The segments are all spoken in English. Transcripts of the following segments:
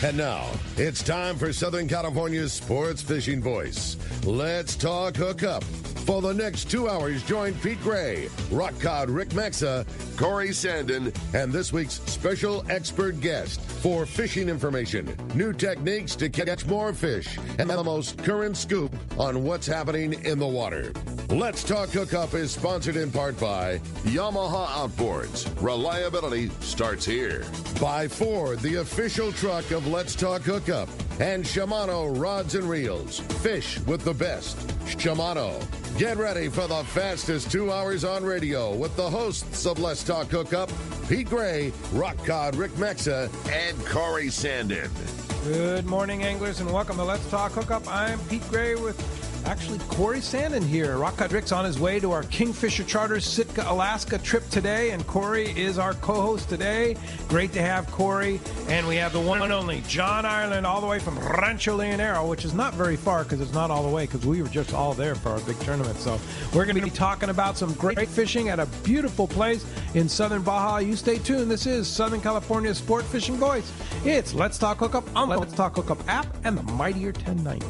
And now, it's time for Southern California's sports fishing voice. Let's talk hookup. For the next 2 hours, join Pete Gray, Rock Cod Rick Maxa, Corey Sandin, and this week's special expert guest for fishing information, new techniques to catch more fish, and the most current scoop on what's happening in the water. Let's Talk Hookup is sponsored in part by Yamaha Outboards. Reliability starts here. By Ford, the official truck of Let's Talk Hookup. And Shimano Rods and Reels. Fish with the best. Shimano. Get ready for the fastest 2 hours on radio with the hosts of Let's Talk Hookup, Pete Gray, Rock Cod Rick Maxa, and Corey Sandin. Good morning, anglers, and welcome to Let's Talk Hookup. I'm Pete Gray with Corey Sandin here. Rock Cod Rick's on his way to our Kingfisher Charter Sitka, Alaska trip today, and Corey is our co-host today. Great to have Corey. And we have the one and only John Ireland all the way from Rancho, Leonero, which is not very far because it's not all the way because we were just all there for our big tournament. So we're going to be talking about some great fishing at a beautiful place in Southern Baja. You stay tuned. This is Southern California's sport fishing voice. It's Let's Talk Hookup on the Let's Talk Hookup app and the mightier 1090.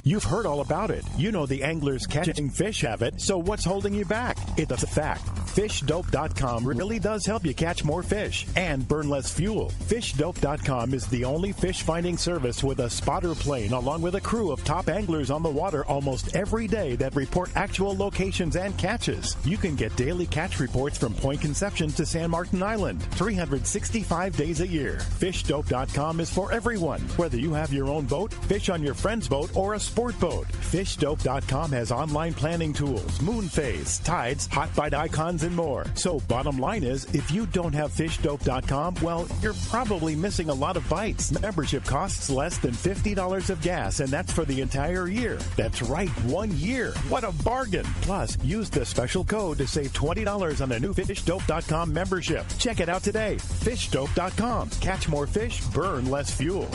You've heard all about it. You know the anglers catching fish have it, so what's holding you back? It's a fact. FishDope.com really does help you catch more fish and burn less fuel. FishDope.com is the only fish finding service with a spotter plane along with a crew of top anglers on the water almost every day that report actual locations and catches. You can get daily catch reports from Point Conception to San Martin Island, 365 days a year. FishDope.com is for everyone, whether you have your own boat, fish on your friend's boat, or a sport boat. FishDope.com has online planning tools, moon phase, tides, hot bite icons, and more. So bottom line is, if you don't have FishDope.com, well, you're probably missing a lot of bites. Membership costs less than $50 of gas, and that's for the entire year. That's right, 1 year. What a bargain. Plus, use the special code to save $20 on a new FishDope.com membership. Check it out today. FishDope.com. Catch more fish, burn less fuel.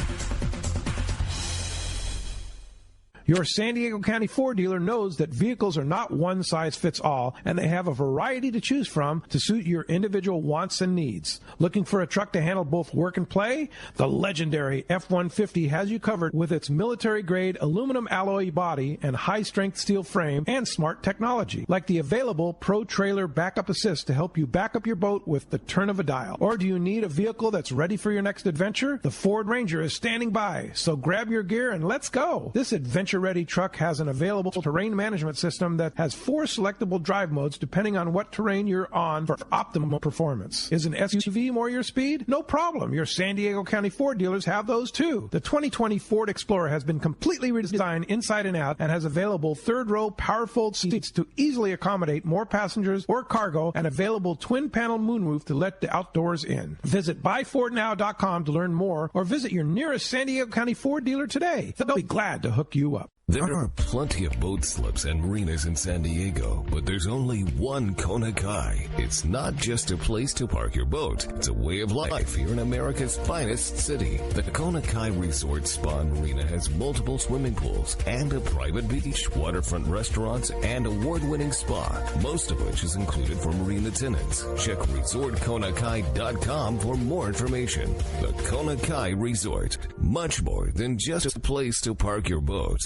Your San Diego County Ford dealer knows that vehicles are not one size fits all, and they have a variety to choose from to suit your individual wants and needs. Looking for a truck to handle both work and play? The legendary F-150 has you covered with its military-grade aluminum alloy body and high-strength steel frame and smart technology, like the available Pro Trailer Backup Assist to help you back up your boat with the turn of a dial. Or do you need a vehicle that's ready for your next adventure? The Ford Ranger is standing by, so grab your gear and let's go. This adventure-ready truck has an available terrain management system that has 4 selectable drive modes depending on what terrain you're on for optimal performance. Is an SUV more your speed? No problem. Your San Diego County Ford dealers have those too. The 2020 Ford Explorer has been completely redesigned inside and out and has available third-row power-fold seats to easily accommodate more passengers or cargo and available twin-panel moonroof to let the outdoors in. Visit buyfordnow.com to learn more or visit your nearest San Diego County Ford dealer today. They'll be glad to hook you up. There are plenty of boat slips and marinas in San Diego, but there's only one Kona Kai. It's not just a place to park your boat. It's a way of life here in America's finest city. The Kona Kai Resort Spa and Marina has multiple swimming pools and a private beach, waterfront restaurants, and award-winning spa, most of which is included for marine attendants. Check ResortKonakai.com for more information. The Kona Kai Resort, much more than just a place to park your boat.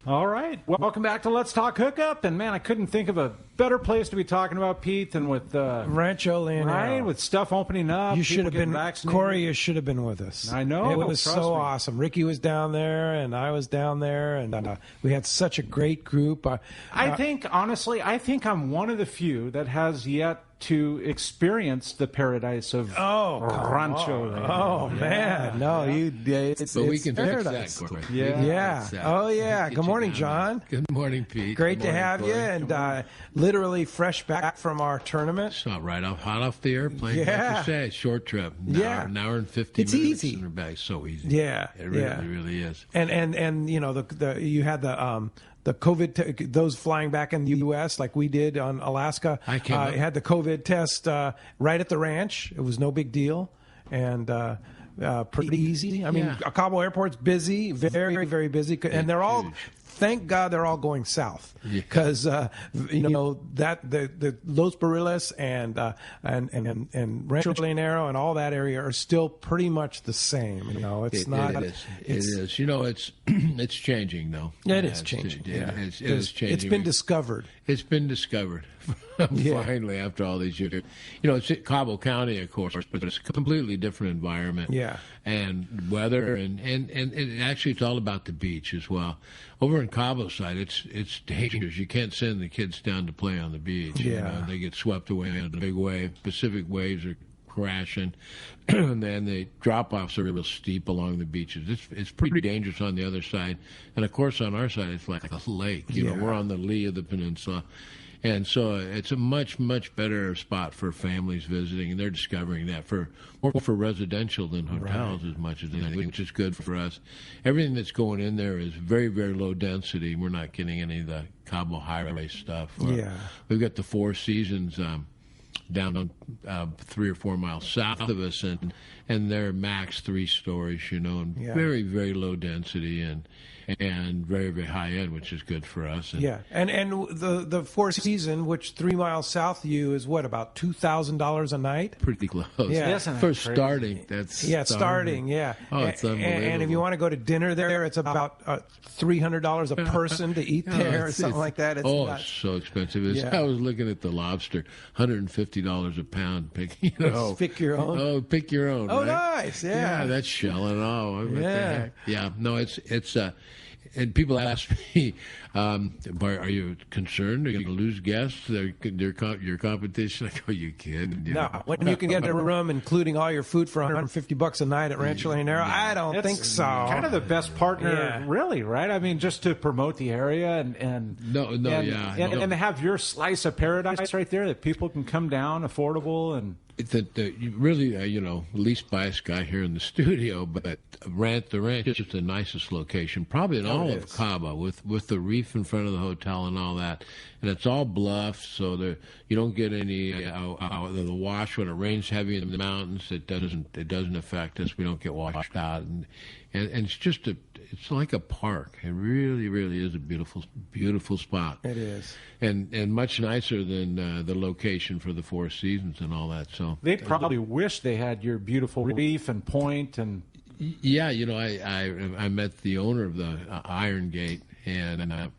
All right. Welcome back to Let's Talk Hookup. And, man, I couldn't think of a better place to be talking about, Pete, than with Rancho, Leonero. Right, with stuff opening up. You should have been, Corey, you should have been with us. I know. It was so awesome. Ricky was down there, and I was down there, and we had such a great group. I think, honestly, I'm one of the few that has yet to experience the paradise of Rancho. Oh, man. No, it's we can paradise. fix that, Corey. Yeah. Oh, yeah. Good morning, John. Good morning, Pete. Great to have you, and literally fresh back from our tournament. Shot right off, hot off the airplane. Yeah. Like you say, short trip. An hour and 50 it's minutes. Easy. And we're back. So easy. Yeah. It really is. And you know, you had the COVID, those flying back in the U.S. like we did on Alaska. I had the COVID test right at the ranch. It was no big deal. And pretty easy. I mean, Cabo Airport's busy, very, very busy. And they're all thank God they're all going south, because that the Los Barriles and Rancho Leonero and all that area are still pretty much the same. It's not. It is. It's changing though. It is changing. It is changing. It's been discovered. It's been discovered finally after all these years. It's Cabo County, of course, but it's a completely different environment. Yeah. And weather, and actually it's all about the beach as well. Over in Cabo side, it's dangerous. You can't send the kids down to play on the beach. Yeah. They get swept away in a big wave. Pacific waves are crashing, and then the drop-offs are real steep along the beaches. It's pretty dangerous on the other side, and of course on our side it's like a lake. We're on the lee of the peninsula, and so it's a much better spot for families visiting, and they're discovering that more for residential than hotels as much as anything, which is good for us. Everything that's going in there is very, very low density. We're not getting any of the Cabo highway stuff. We've got the Four Seasons down 3 or 4 miles south of us, and they're max 3 stories, and very, very low density and very, very high end, which is good for us. And the Four Seasons, which 3 miles south of you, is what, about $2,000 a night? Pretty close. Yeah. For starting, starting. Oh, it's unbelievable. And if you want to go to dinner there, it's about $300 a person to eat there, or something like that. It's so expensive. I was looking at the lobster, $150 a pound. Pick your own. Oh, pick your own. Oh, right? Nice. Yeah. That's shelling. Oh, what the heck? Yeah. No, it's. And people ask me, are you concerned? Are you going to lose guests? Your competition? I go, you kidding? No. When you can get a room, including all your food, for $150 a night at Rancho Leonero, I don't think so. Kind of the best partner, really, right? I mean, just to promote the area and to have your slice of paradise right there that people can come down, affordable and. Really, least biased guy here in the studio, but the ranch is just the nicest location, probably in all of Cabo, with the reef in front of the hotel and all that. And it's all bluffs, so you don't get any the wash when it rains heavy in the mountains. It doesn't affect us. We don't get washed out, and it's just it's like a park. It really, really is a beautiful spot. It is, and much nicer than the location for the Four Seasons and all that. So they probably wish they had your beautiful reef and point and. Yeah, I met the owner of the Iron Gate, and I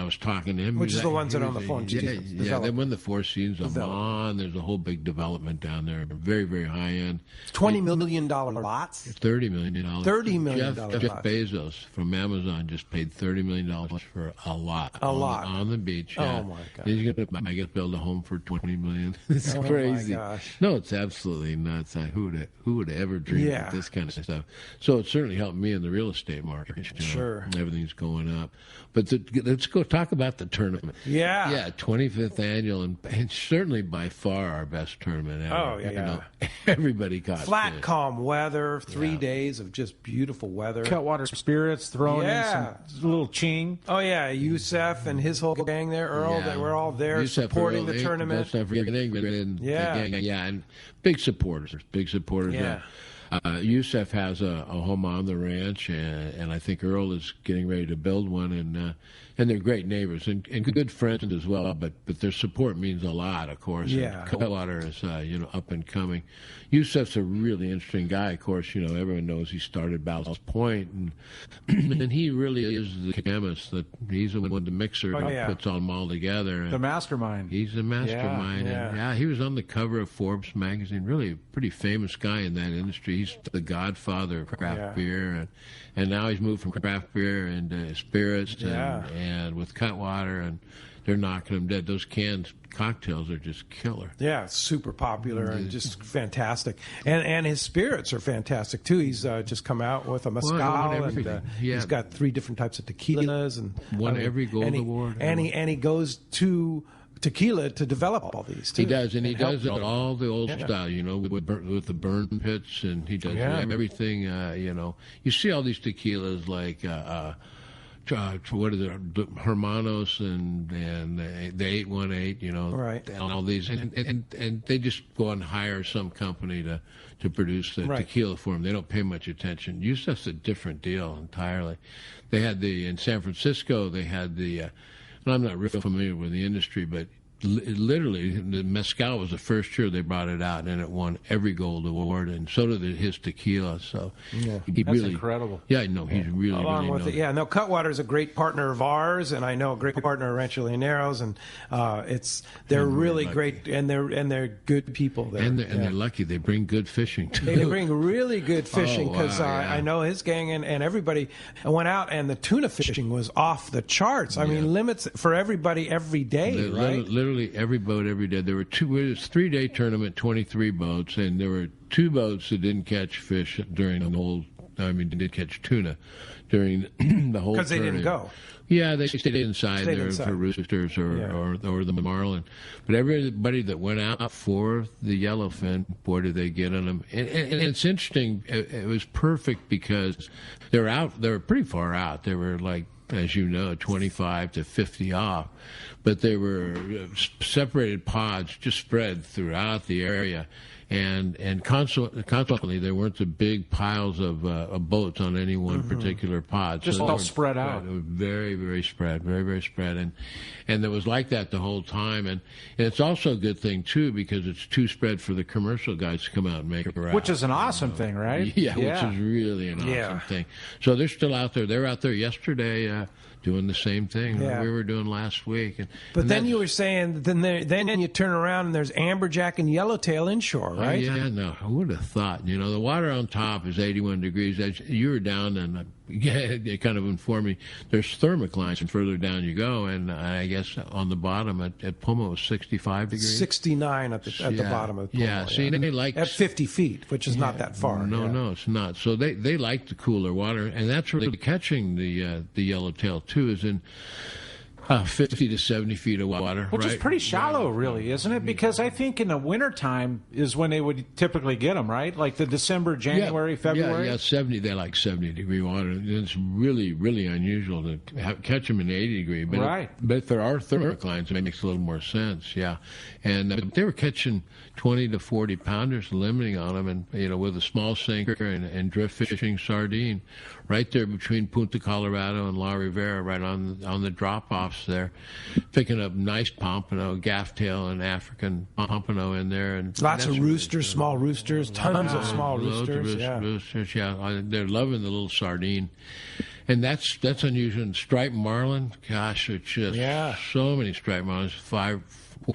was talking to him. Which is the ones that are on the phone. Then when the Four Seasons are on, there's a whole big development down there, very, very high end. $20 million lots? $30 million. $30 million. Jeff Bezos from Amazon just paid $30 million for a lot. On the beach. Yeah. Oh my God! He's going to, I guess, build a home for $20 million. It's crazy. Oh my gosh! No, it's absolutely nuts. Who would ever dream of this kind of stuff? So it certainly helped me in the real estate market. Sure. Everything's going up, but let's go talk about the tournament. Yeah, 25th annual, and certainly by far our best tournament ever. Oh yeah, everybody got flat, calm weather, 3 days of just beautiful weather. Cutwater Spirits throwing in some little ching. Oh yeah, Yusef and his whole gang there, Earl. They were all there supporting the tournament. That's not forgetting, and big supporters. Yeah. Yusef has a home on the ranch, and I think Earl is getting ready to build one, and they're great neighbors and good friends as well. But their support means a lot, of course. Yeah. And Cutwater is up and coming. Yusef's a really interesting guy. Of course, everyone knows he started Ballast Point, and he really is the chemist. That he's the one, the mixer, puts them all together. The mastermind. He's the mastermind. Yeah. And he was on the cover of Forbes magazine. Really a pretty famous guy in that industry. He's the godfather of craft beer, and now he's moved from craft beer into spirits and with Cutwater, and they're knocking them dead. Those canned cocktails are just killer. Yeah, super popular and just fantastic. And his spirits are fantastic too. He's just come out with a mezcal, and he's got 3 different types of tequilas, and won every gold award. And he goes to tequila to develop all these too. He does, and he does it all the old style, with the burn pits, and he does everything. You see all these tequilas like what is it, Hermanos and the 818, right, and all these, and they just go and hire some company to produce the tequila for them. They don't pay much attention. That's a different deal entirely. They had in San Francisco, they had and I'm not real familiar with the industry, but literally, the mezcal was the first year they brought it out, and it won every gold award, and so did his tequila. So that's really incredible. Yeah, I know he's really along with it. Yeah, no, Cutwater is a great partner of ours, and I know a great partner of Rancho Leonero's, and they're really great, and they're good people there, and they're lucky. They bring good fishing too. They bring really good fishing because I know his gang and everybody went out, and the tuna fishing was off the charts. I mean, limits for everybody every day, right? Literally every boat every day. There were it was a 3-day tournament, 23 boats, and there were 2 boats that didn't catch fish during the whole. I mean, did catch tuna during the whole. Because they didn't go. Yeah, they stayed inside for roosters or the marlin. But everybody that went out for the yellowfin, boy, did they get on them. And it's interesting. It was perfect because they were pretty far out. They were like, as you know, 25 to 50 off. But they were separated pods just spread throughout the area. And consequently, there weren't the big piles of boats on any one particular pod. Just all spread out. Very, very spread. Very, very spread. And it was like that the whole time. And it's also a good thing, too, because it's too spread for the commercial guys to come out and make a route. Which is an awesome thing, right? Yeah, which is really an awesome thing. So they're still out there. They were out there yesterday doing the same thing that we were doing last week. But then you were saying, then you turn around and there's amberjack and yellowtail inshore, right? Yeah, no, I would have thought. The water on top is 81 degrees. As you were down, and they kind of informed me there's thermoclines, and further down you go, and I guess on the bottom at Puma was 65 degrees. 69 at the bottom of Puma. Yeah, see, they like at 50 feet, which is not that far. No, it's not. So they like the cooler water, and that's really catching the yellowtail too. Is in 50 to 70 feet of water. Which is pretty shallow, really, isn't it? Because I think in the wintertime is when they would typically get them, right? Like the December, January, February? Yeah, 70. They like 70-degree water. It's really, really unusual to catch them in 80-degree. But but if there are thermoclines, it makes a little more sense, yeah. And they were catching 20 to 40 pounders, limiting on them, and with a small sinker and drift fishing sardine, right there between Punta Colorado and La Rivera, right on the drop-offs there, picking up nice pompano, gafftail, and African pompano in there, and lots of roosters, small roosters, tons of small roosters. Roosters, yeah. They're loving the little sardine. And that's unusual. And striped marlin, gosh, it's just so many striped marlins, 4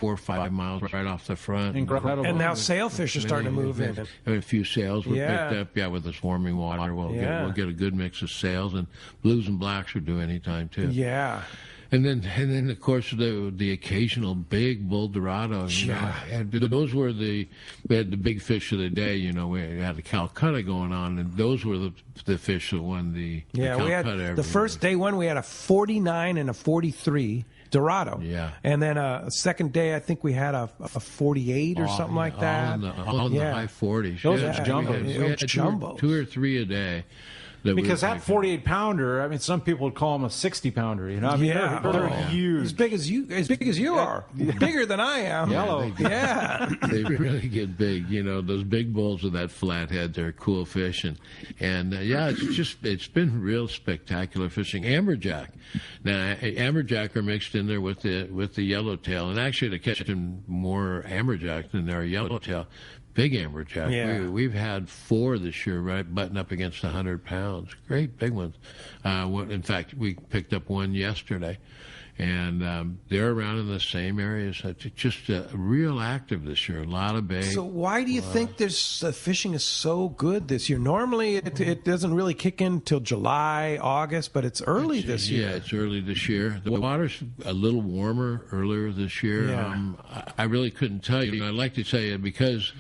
or 5 miles right off the front. Incredible. And now sailfish are starting to move in. A few sails were picked up, with the swarming water. We'll get a good mix of sails, and blues and blacks are due anytime too. Yeah. And then of course the occasional big bull dorado. And those were we had the big fish of the day. We had the Calcutta going on, and those were the fish that won the Calcutta. We had the first day one. We had a 49 and a 43. Dorado. Yeah. And then second day, I think we had a 48 or something like that. On the high 40s. Those are jumbo. We had jumbo. Two or three a day. Because that 48-pounder, I mean, some people would call them a 60-pounder. They're huge. As big as you are. Bigger than I am. Yellow. They really get big. Those big bulls with that flathead, they're cool fish, and it's been real spectacular fishing. Amberjack. Now, amberjack are mixed in there with the yellowtail, and actually they're catching more amberjack than there are yellowtail. Big amberjack. Yeah. We've had 4 this year, right, butting up against 100 pounds. Great big ones. In fact, we picked up one yesterday, and they're around in the same areas. It's just real active this year. A lot of bait. So why do you think fishing is so good this year? Normally, it doesn't really kick in till July, August, but it's early this year. Yeah, it's early this year. The water's a little warmer earlier this year. Yeah. I really couldn't tell you. I'd like to tell you because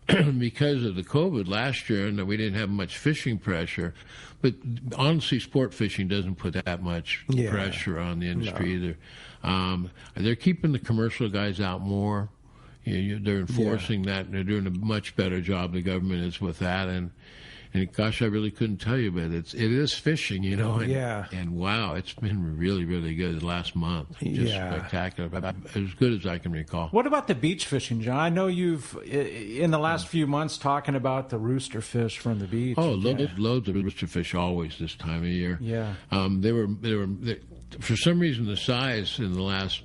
of the COVID last year, and we didn't have much fishing pressure. But honestly, sport fishing doesn't put that much pressure on the industry either. They're keeping the commercial guys out more. They're enforcing that, and they're doing a much better job. The government is with that, And gosh, I really couldn't tell you, but it is fishing, you know. And, yeah. And wow, it's been really, really good the last month. Just spectacular. As good as I can recall. What about the beach fishing, John? I know you've, in the last few months, talking about the rooster fish from the beach. Oh, loads of rooster fish always this time of year. Yeah. They for some reason, the size in the last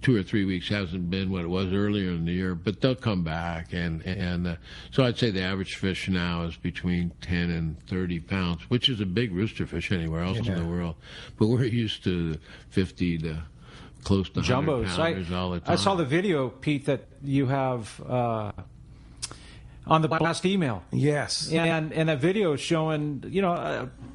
2 or 3 weeks hasn't been what it was earlier in the year, but they'll come back. And so I'd say the average fish now is between 10 and 30 pounds, which is a big rooster fish anywhere else in the world. But we're used to 50 to close to 100 pounders all the time. I saw the video, Pete, that you have on the last email. Yes. And that video showing,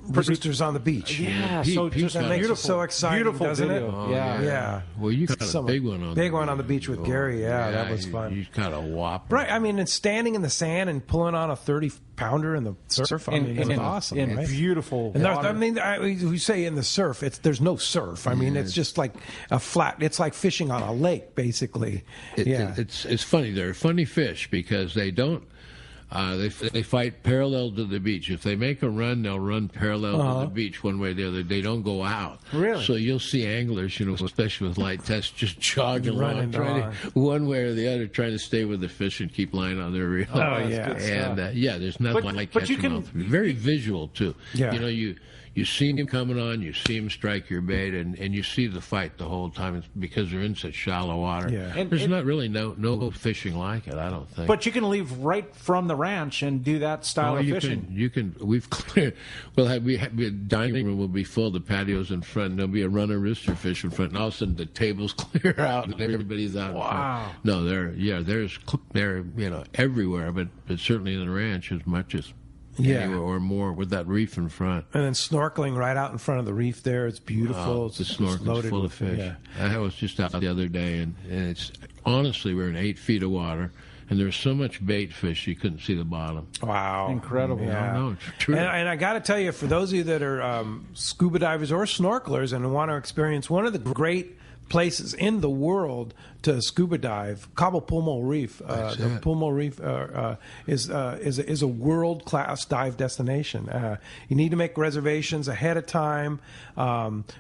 roosters on the beach. Yeah, Pete, that makes it so exciting, beautiful doesn't video. it? Oh, yeah. Well, you got a big one on the beach with Gary. Yeah, that was fun. You got a whopper. Right. I mean, and standing in the sand and pulling on a 30-pounder in the surf. I mean, it's awesome. And right? beautiful. And I mean, we say in the surf, there's no surf. I mean, it's just like a flat. It's like fishing on a lake, basically. It's funny. They're funny fish because they don't. They fight parallel to the beach. If they make a run, they'll run parallel to the beach one way or the other. They don't go out. Really? So you'll see anglers, especially with light tests, just jogging along, one way or the other, trying to stay with the fish and keep line on their reel. Oh, yeah. And there's nothing like catching them all three. Very visual, too. Yeah. You see him coming on, you see him strike your bait, and you see the fight the whole time. It's because they're in such shallow water. Yeah. There's not really no fishing like it, I don't think. But you can leave right from the ranch and do that style of fishing. We've cleared. We have a dining room will be full. The patios in front. There'll be a run of rooster fish in front, and all of a sudden the tables clear out and everybody's out. Wow. No, they're everywhere, but certainly in the ranch as much as. Anywhere or more with that reef in front. And then snorkeling right out in front of the reef there. It's beautiful. The snorkel's full of fish. Yeah. I was just out the other day, and it's honestly, we're in 8 feet of water, and there's so much bait fish you couldn't see the bottom. Wow. Incredible. Yeah. No, it's true. And I got to tell you, for those of you that are scuba divers or snorkelers and want to experience one of the great places in the world to scuba dive, Cabo Pulmo Reef. The Pulmo Reef is a world-class dive destination. You need to make reservations ahead of time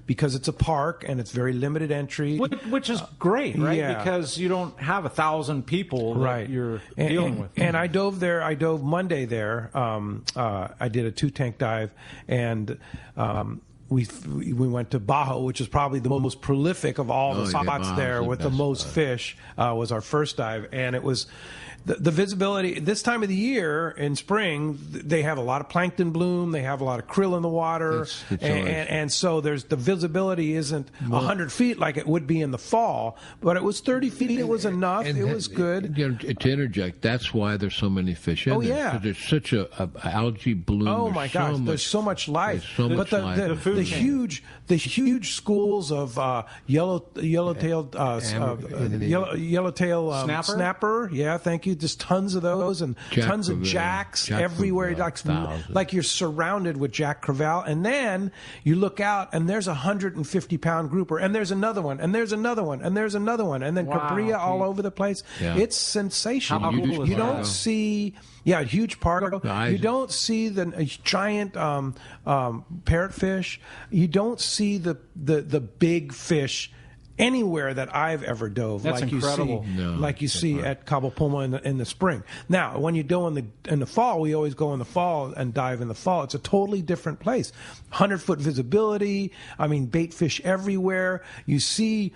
because it's a park and it's very limited entry. Which is great, right? Yeah. Because you don't have 1,000 people that you're dealing with. And I dove there. I dove Monday there. I did a 2-tank dive, and we went to Bajo, which is probably the most prolific of all the spots there with the most fish, was our first dive. And it was the visibility. This time of the year in spring, they have a lot of plankton bloom. They have a lot of krill in the water. And so the visibility isn't 100 feet like it would be in the fall, but it was 30 feet. It was enough. It was good. To interject, that's why there's so many fish in there. Yeah. Because there's such a algae bloom. Oh, my gosh. There's so much life. The huge schools of yellowtail snapper. Yeah, thank you. Just tons of those and tons of jacks everywhere. Like you're surrounded with Jack Crevalle. And then you look out and there's a 150-pound grouper, and there's another one, and there's another one, and there's another one, and then Cabria all over the place. Yeah. It's sensational. You don't see... Yeah, huge park. You don't see the giant parrotfish. You don't see the big fish anywhere that I've ever dove. That's incredible. Like you see at Cabo Pulmo in the spring. Now, when you go in the fall, we always go in the fall and dive in the fall. It's a totally different place. 100-foot visibility. I mean, bait fish everywhere. You see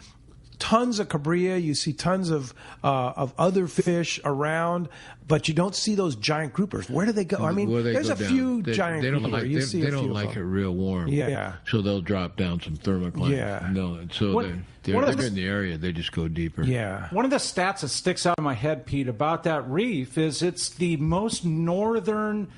tons of cabria, you see tons of other fish around, but you don't see those giant groupers. Where do they go? I mean, there's a few giant groupers. They don't like it real warm. Yeah. So they'll drop down some thermocline. Yeah. No, so they're in the area. They just go deeper. Yeah. One of the stats that sticks out in my head, Pete, about that reef is it's the most northern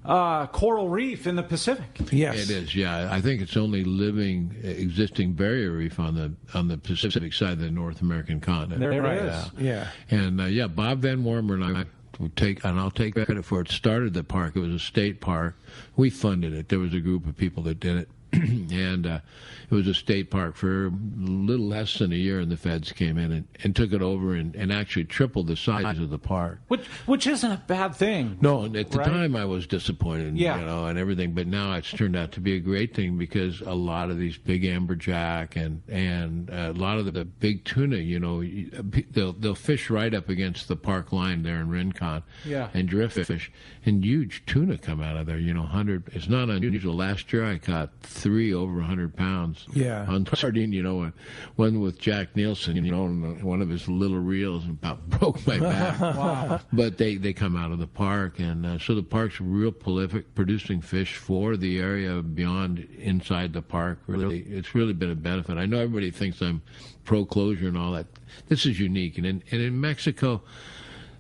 coral reef in the Pacific. Yes, it is. Yeah, I think it's only living, existing barrier reef on the Pacific side of the North American continent. There it is. Yeah, and Bob Van Wormer and I I'll take credit for it. Started the park. It was a state park. We funded it. There was a group of people that did it. and it was a state park for a little less than a year, and the feds came in and took it over and actually tripled the size of the park. Which isn't a bad thing. No, at the time I was disappointed, and everything, but now it's turned out to be a great thing because a lot of these big amberjack and a lot of the big tuna, they'll fish right up against the park line there in Rincon, and drift fish, and huge tuna come out of there. 100. It's not unusual. Last year I caught 3 over 100 pounds. On sardine. One with Jack Nielsen, one of his little reels, and about broke my back. Wow. But they come out of the park, and so the park's real prolific, producing fish for the area beyond inside the park. Really, it's really been a benefit. I know everybody thinks I'm pro-closure and all that. This is unique, and in Mexico,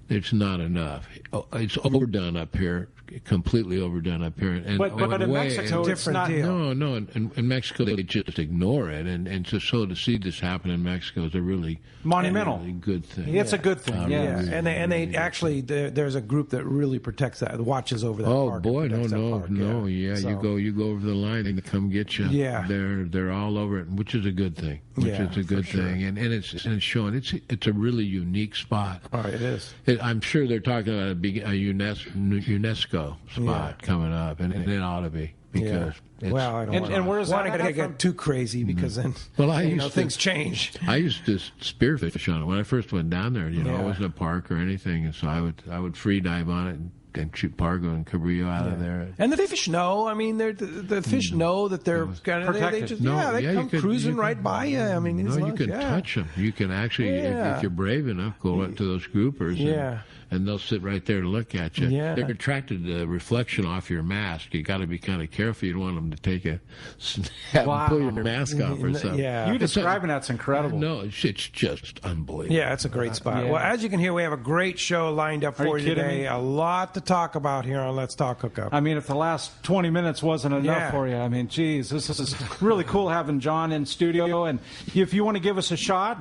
it's not enough. It's overdone up here, completely overdone up here. But in Mexico, it's not. No. In Mexico, they just ignore it, and so to see this happen in Mexico is a really monumental, really good thing. It's a good thing. Really, and they actually there's a group that really protects that, watches over that. Oh park boy, no. So, you go over the line and they come get you. Yeah, they're all over it, which is a good thing. It's a good thing, and it's showing it's a really unique spot. Oh, it is. I'm sure they're talking about a UNESCO spot coming up, and it ought to be because. Well, I don't where is that? I don't get too crazy because then things change. I used to spearfish on it when I first went down there. I wasn't a park or anything, and so I would free dive on it and shoot pargo and cabrillo out of there. And the fish know. I mean, the fish know that they're kind of protected. They come cruising right by you. I mean, you can touch them. You can actually, if you're brave enough, go up to those groupers. And they'll sit right there to look at you. Yeah. They're attracted to the reflection off your mask. You got to be kind of careful. You don't want them to take a snap and pull your mask off or something. Yeah. You describing that's incredible. No, it's just unbelievable. Yeah, it's a great spot. Yeah. Well, as you can hear, we have a great show lined up for you today. A lot to talk about here on Let's Talk Hookup. I mean, if the last 20 minutes wasn't enough for you, I mean, geez, this is really cool having John in studio. And if you want to give us a shout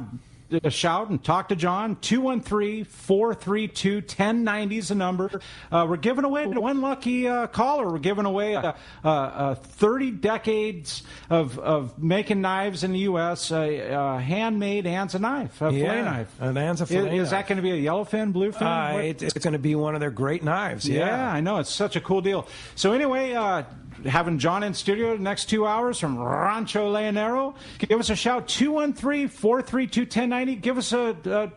and talk to John, 213-432-1090 is the number. We're giving away to one lucky caller. We're giving away 30 decades of making knives in the U.S., handmade Anza knife, a fillet knife. An Anza fillet knife. Is that going to be a yellowfin, bluefin? It's going to be one of their great knives. Yeah, I know. It's such a cool deal. So anyway, having John in studio the next 2 hours from Rancho Leonero. Give us a shout, 213-432-1090. Give us a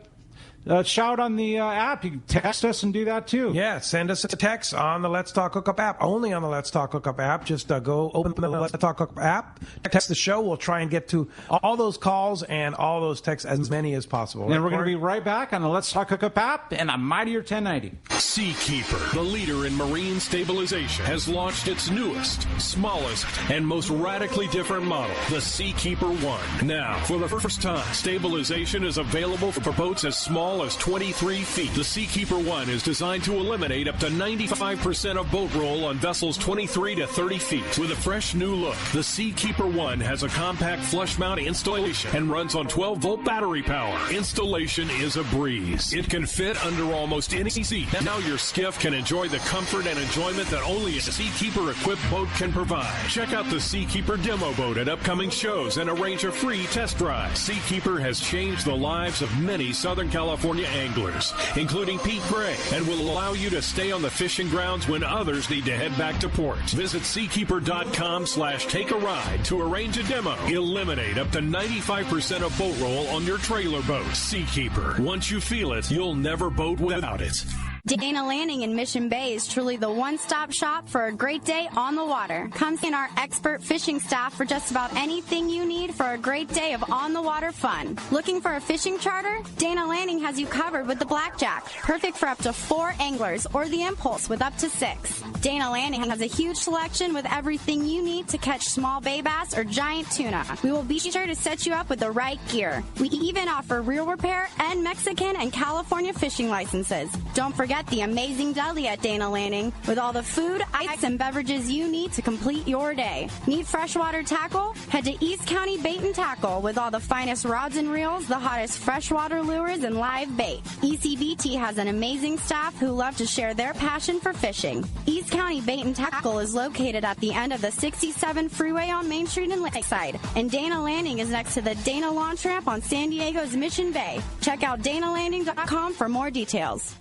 shout on the app. You can text us and do that too. Yeah, send us a text on the Let's Talk Hookup app. Only on the Let's Talk Hookup app. Just go open the Let's Talk Hookup app, text the show. We'll try and get to all those calls and all those texts, as many as possible. And we're going to be right back on the Let's Talk Hookup app and a mightier 1090. Seakeeper, the leader in marine stabilization, has launched its newest, smallest, and most radically different model, the Seakeeper 1. Now, for the first time, stabilization is available for boats as small as 23 feet. The Seakeeper 1 is designed to eliminate up to 95% of boat roll on vessels 23 to 30 feet. With a fresh new look, the Seakeeper 1 has a compact flush mount installation and runs on 12-volt battery power. Installation is a breeze. It can fit under almost any seat. Now your skiff can enjoy the comfort and enjoyment that only a Seakeeper-equipped boat can provide. Check out the Seakeeper demo boat at upcoming shows and arrange a free test drive. Seakeeper has changed the lives of many Southern California anglers, including Pete Gray, and will allow you to stay on the fishing grounds when others need to head back to port. Visit seakeeper.com/take-a-ride to arrange a demo. Eliminate up to 95% of boat roll on your trailer boat. Seakeeper. Once you feel it, you'll never boat without it. Dana Landing in Mission Bay is truly the one-stop shop for a great day on the water. Come see our expert fishing staff for just about anything you need for a great day of on-the-water fun. Looking for a fishing charter? Dana Landing has you covered with the Blackjack, perfect for up to 4 anglers, or the Impulse with up to 6. Dana Landing has a huge selection with everything you need to catch small bay bass or giant tuna. We will be sure to set you up with the right gear. We even offer reel repair and Mexican and California fishing licenses. Don't forget forget the amazing deli at Dana Landing with all the food, ice, and beverages you need to complete your day. Need freshwater tackle? Head to East County Bait and Tackle with all the finest rods and reels, the hottest freshwater lures, and live bait. ECBT has an amazing staff who love to share their passion for fishing. East County Bait and Tackle is located at the end of the 67 freeway on Main Street in Lakeside, and Dana Landing is next to the Dana Launch Ramp on San Diego's Mission Bay. Check out danalanding.com for more details.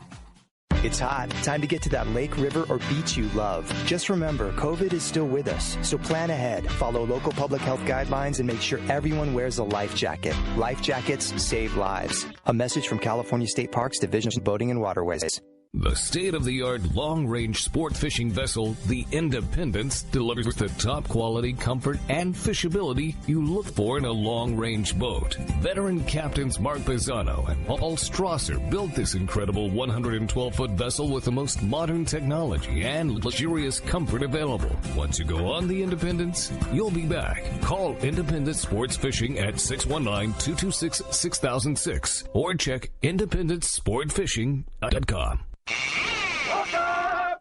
It's hot. Time to get to that lake, river, or beach you love. Just remember, COVID is still with us, so plan ahead. Follow local public health guidelines and make sure everyone wears a life jacket. Life jackets save lives. A message from California State Parks Division of Boating and Waterways. The state-of-the-art long-range sport fishing vessel, the Independence, delivers the top quality, comfort, and fishability you look for in a long-range boat. Veteran captains Mark Pisano and Paul Strasser built this incredible 112-foot vessel with the most modern technology and luxurious comfort available. Once you go on the Independence, you'll be back. Call Independence Sports Fishing at 619-226-6006 or check independencesportfishing.com.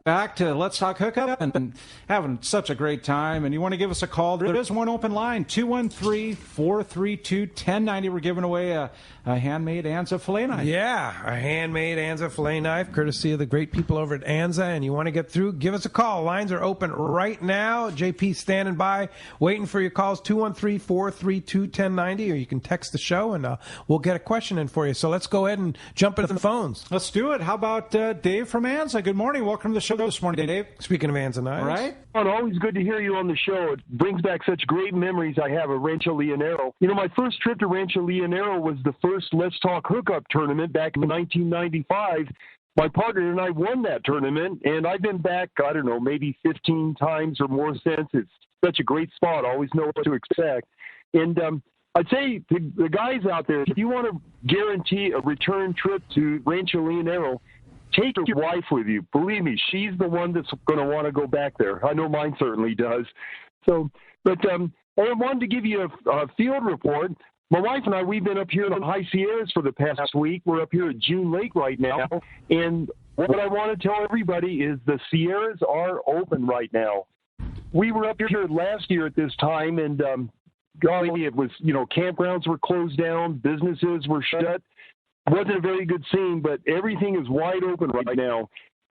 Back to Let's Talk Hookup and having such a great time. And you want to give us a call? There is one open line, 213-432-1090. We're giving away a handmade Anza fillet knife. Yeah, a handmade Anza fillet knife, courtesy of the great people over at Anza. And you want to get through, give us a call. Lines are open right now. JP's standing by, waiting for your calls, 213-432-1090. Or you can text the show, and we'll get a question in for you. So let's go ahead and jump into the phones. Let's do it. How about Dave from Anza? Good morning. Welcome to the show this morning, Dave. Speaking of Anza knives. All right. Always good to hear you on the show. It brings back such great memories I have of Rancho Leonero. You know, my first trip to Rancho Leonero was the first Let's Talk Hookup tournament back in 1995. My partner and I won that tournament, and I've been back, I don't know, maybe 15 times or more since. It's such a great spot. I always know what to expect. And I'd say to the guys out there, if you want to guarantee a return trip to Rancho Leonero, take your wife with you. Believe me, she's the one that's going to want to go back there. I know mine certainly does. So, but I wanted to give you a field report. My wife and I, we've been up here in the High Sierras for the past week. We're up here at June Lake right now. And what I want to tell everybody is the Sierras are open right now. We were up here last year at this time, and golly, it was, campgrounds were closed down, businesses were shut. Wasn't a very good scene, but everything is wide open right now.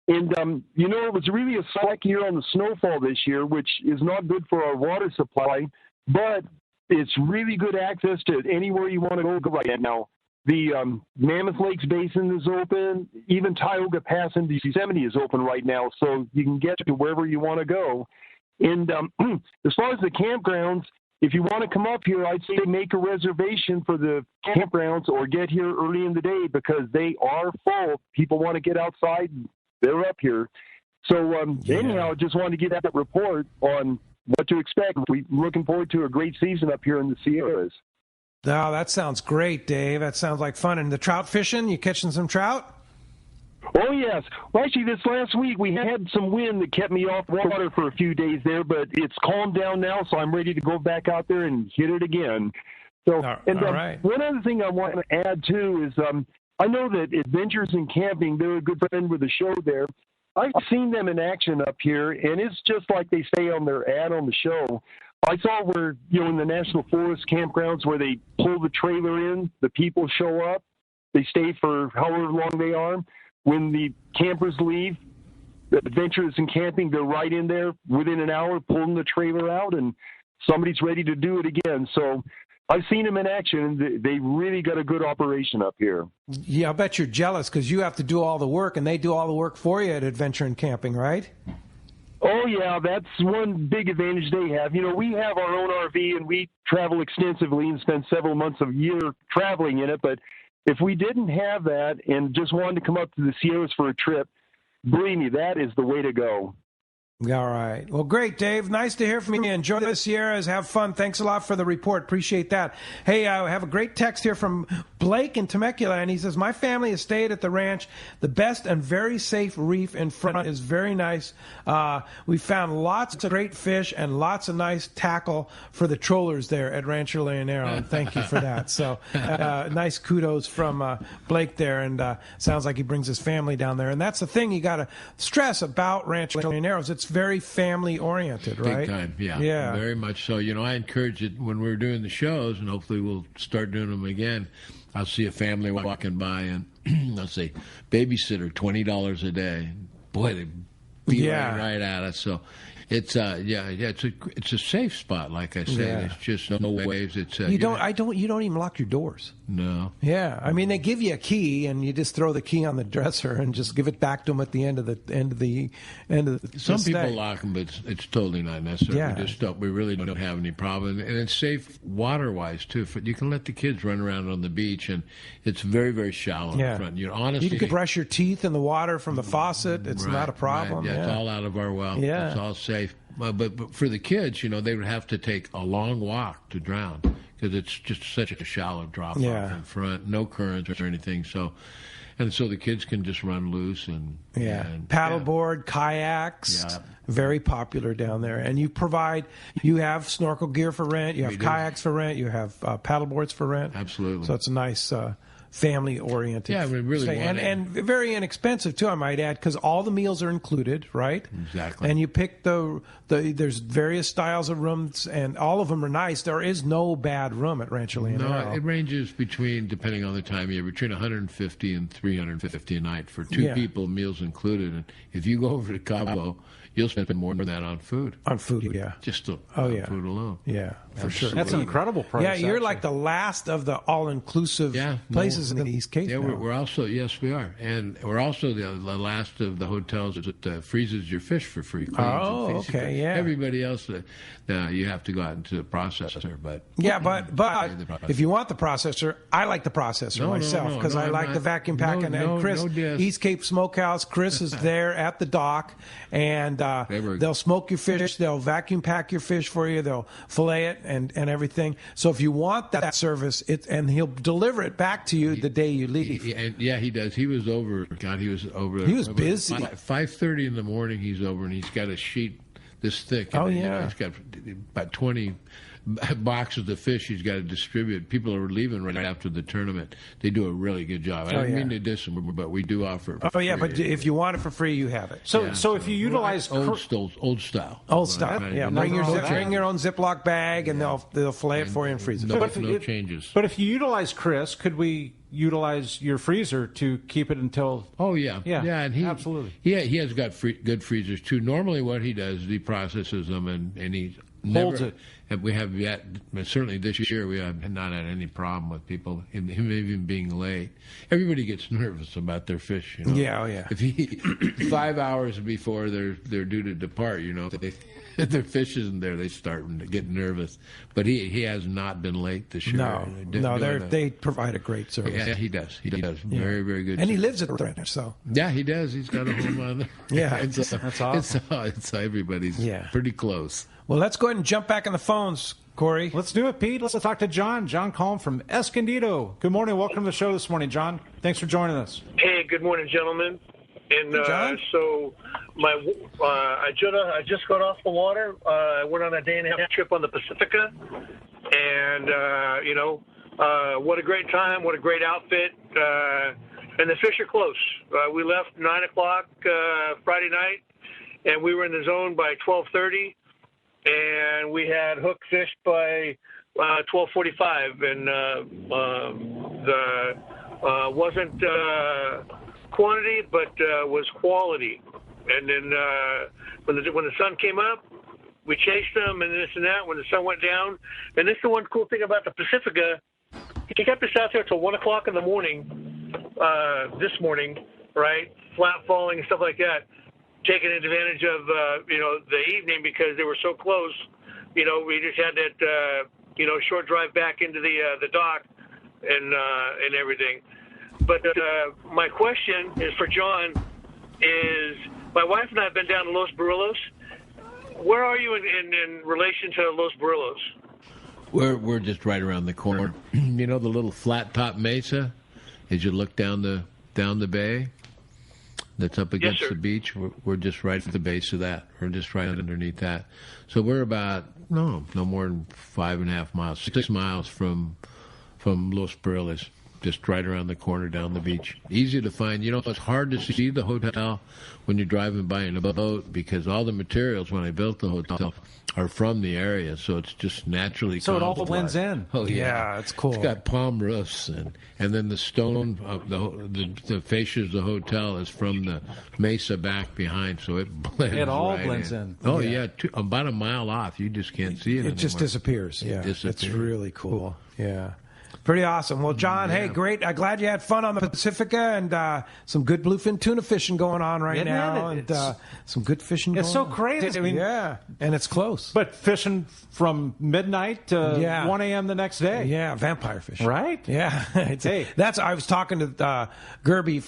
And, it was really a slack year on the snowfall this year, which is not good for our water supply, but it's really good access to anywhere you want to go right now. The Mammoth Lakes Basin is open. Even Tioga Pass in Yosemite is open right now, so you can get to wherever you want to go. And as far as the campgrounds, if you want to come up here, I'd say make a reservation for the campgrounds or get here early in the day because they are full. People want to get outside. They're up here. So anyhow, I just wanted to give that report on what to expect. We're looking forward to a great season up here in the Sierras. Oh, that sounds great, Dave. That sounds like fun. And the trout fishing, you catching some trout? Oh, yes. Well, actually, this last week we had some wind that kept me off water for a few days there, but it's calmed down now, so I'm ready to go back out there and hit it again. So, right. One other thing I want to add, too, is I know that Adventures in Camping, they're a good friend with the show there. I've seen them in action up here, and it's just like they say on their ad on the show. I saw where, in the National Forest campgrounds where they pull the trailer in, the people show up, they stay for however long they are. When the campers leave, the Adventures in Camping, they're right in there within an hour pulling the trailer out, and somebody's ready to do it again. So I've seen them in action, and they really got a good operation up here. Yeah, I bet you're jealous because you have to do all the work, and they do all the work for you at Adventure in Camping, right? Oh, yeah, that's one big advantage they have. We have our own RV, and we travel extensively and spend several months a year traveling in it, but if we didn't have that and just wanted to come up to the Sierras for a trip, believe me, that is the way to go. All right. Well, great, Dave. Nice to hear from you. Enjoy the Sierras. Have fun. Thanks a lot for the report. Appreciate that. Hey, I have a great text here from Blake in Temecula, and he says, my family has stayed at the ranch. The best and very safe reef in front is very nice. We found lots of great fish and lots of nice tackle for the trollers there at Rancho Leonero, and thank you for that. So nice kudos from Blake there, and sounds like he brings his family down there. And that's the thing you got to stress about Rancho Leonero is it's very family oriented, right? Big time, yeah, very much so. I encourage it when we're doing the shows, and hopefully we'll start doing them again. I'll see a family walking by, and I'll say, babysitter, $20 a day. Boy, they beat right at us. So it's it's a safe spot, like I said. Yeah. It's just no waves. It's you don't even lock your doors. No. Yeah, I mean they give you a key, and you just throw the key on the dresser and just give it back to them at the end of the Some stay. people lock them, but it's totally not necessary. Yeah. We really don't have any problem, and it's safe water-wise too. You can let the kids run around on the beach, and it's very, very shallow in front. Honestly, you can brush your teeth in the water from the faucet. It's not a problem. Right. Yeah, it's all out of our well. Yeah, it's all safe. But for the kids, they would have to take a long walk to drown because it's just such a shallow drop off in front, no currents or anything. So the kids can just run loose and paddleboard, kayaks. Yeah. Very popular down there, and you have snorkel gear for rent, you have kayaks for rent, you have paddleboards for rent. Absolutely. So it's a nice family-oriented. Yeah, we really stay. want and very inexpensive too, I might add, because all the meals are included, right? Exactly. And you pick there's various styles of rooms, and all of them are nice. There is no bad room at Rancho Leonero. No, it ranges depending on the time of year, between $150 and $350 a night for two people, meals included. And if you go over to Cabo, you'll spend more than that on food. On food, yeah. Just on food alone. Yeah, for sure. That's an incredible price. Yeah, you're like the last of the all-inclusive places in the East Cape. Yeah, we're also, yes, we are. And we're also the last of the hotels that freezes your fish for free. Oh, okay, yeah. Everybody else, you have to go out into the processor. But if you want the processor, I like the processor myself because I like the vacuum packing. And Chris, East Cape Smokehouse, Chris is there at the dock, and they'll smoke your fish, they'll vacuum pack your fish for you, they'll fillet it and everything. So if you want that service, and he'll deliver it back to you the day you leave. He does. He was over. He was busy. 5:30 in the morning. He's over, and he's got a sheet this thick. Oh, he's got about 20 boxes of fish he's got to distribute. People are leaving right after the tournament. They do a really good job. I didn't mean to diss them, but we do offer it for free. But if you want it for free, you have it. So if you utilize old style. Old style. Yeah, bring your own Ziploc bag, and they'll fillet it for you and freeze it. No changes. But if you utilize Chris, could we utilize your freezer to keep it until? Oh yeah, and absolutely. He has got good freezers too. Normally, what he does is he processes them and he holds it. We have yet, certainly this year, we have not had any problem with people, him even being late. Everybody gets nervous about their fish. Yeah, oh yeah. If 5 hours before they're due to depart, if their fish isn't there, they start to get nervous. But he has not been late this year. No, they provide a great service. Yeah, he does. He does. Very, very good. And he lives at the ranch, so. Yeah, he does. He's got a home on there. Yeah, that's awesome. It's everybody's pretty close. Well, let's go ahead and jump back on the phones, Corey. Let's do it, Pete. Let's talk to John. John calling from Escondido. Good morning. Welcome to the show this morning, John. Thanks for joining us. Hey, good morning, gentlemen. And so I just got off the water. I went on a day-and-a-half trip on the Pacifica, and what a great time! What a great outfit! And the fish are close. We left 9 o'clock Friday night, and we were in the zone by 12:30, and we had hook fish by 12:45, and wasn't quantity, but was quality. And then when the sun came up, we chased them and this and that. When the sun went down, and this is the one cool thing about the Pacifica, he kept us out there till 1 o'clock in the morning this morning, right? Flat falling and stuff like that, taking advantage of the evening because they were so close. We just had that short drive back into the dock and everything. But my question is for John. Is my wife and I have been down to Los Barrilos, where are you in relation to Los Barrilos? We're just right around the corner. You know the little flat top mesa as you look down the bay that's up against the beach? We're just right at the base of that. We're just right underneath that. So we're about no more than 5.5 miles, 6 miles from Los Barrilos, just right around the corner down the beach. Easy to find. You know, it's hard to see the hotel when you're driving by in a boat because all the materials when I built the hotel are from the area, so it's just naturally. So it all blends in. Oh yeah, it's cool. It's got palm roofs and then the stone, the fascia of the hotel is from the mesa back behind, so it blends. It all right blends in. Oh yeah, about a mile off, you just can't see it. It just disappears. Yeah, it's really cool. Yeah. Pretty awesome. Well, John, hey, great. I'm glad you had fun on the Pacifica and some good bluefin tuna fishing going on right now. And some good fishing going on. It's so crazy. I mean, yeah, and it's close. But fishing from midnight to 1 a.m. the next day. Yeah, vampire fishing. Right? Yeah. I was talking to Gerby,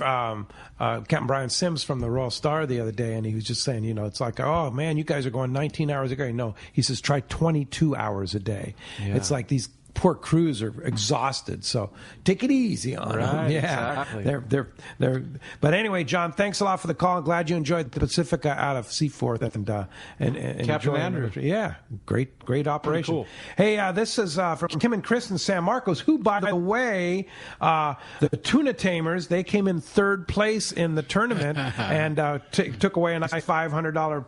Captain Brian Sims from the Royal Star the other day, and he was just saying, you know, it's like, oh, man, you guys are going 19 hours a day. No, he says, try 22 hours a day. Yeah. It's like these poor crews are exhausted, so take it easy on them. Yeah, exactly. They're. But anyway, John, thanks a lot for the call. I'm glad you enjoyed the Pacifica out of Seaforth and Captain Andrew. Yeah, great operation. Cool. Hey, this is from Kim and Chris in San Marcos, who, by the way, the Tuna Tamers, they came in third place in the tournament and took away a nice $500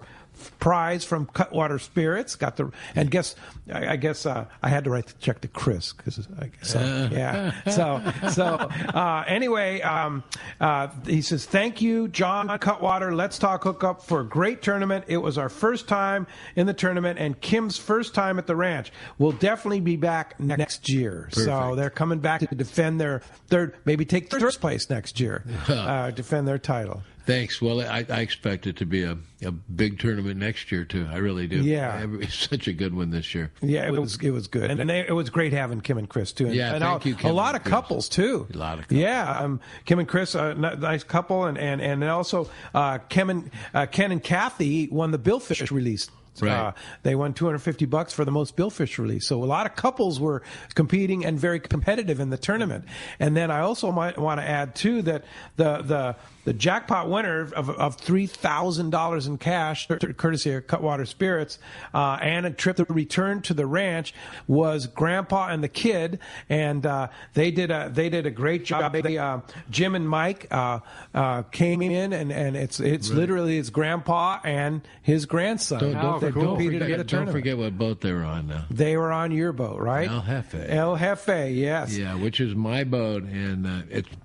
prize from Cutwater Spirits. I guess I had to write the check to Chris because anyway, he says, thank you, John Cutwater. Let's Talk Hookup for a great tournament. It was our first time in the tournament and Kim's first time at the ranch. We'll definitely be back next year. Perfect. So they're coming back to defend their third, maybe take first place next year, defend their title. Thanks. Well, I expect it to be a big tournament next year too. I really do. Yeah, it's such a good one this year. Yeah, it was good, and it was great having Kim and Chris too. And thank you, Kim. A lot of couples too. A lot of couples. Yeah, Kim and Chris, a nice couple, and also Ken and Kathy won the billfish release. Right. They won $250 for the most billfish release. So a lot of couples were competing and very competitive in the tournament. And then I also might want to add too that the jackpot winner of $3,000 in cash, courtesy of Cutwater Spirits, and a trip to return to the ranch was Grandpa and the kid, and they did a great job. Jim and Mike came in, and it's literally it's Grandpa and his grandson. Don't forget what boat they were on now. They were on your boat, right? El Jefe. El Jefe, yes. Yeah, which is my boat, and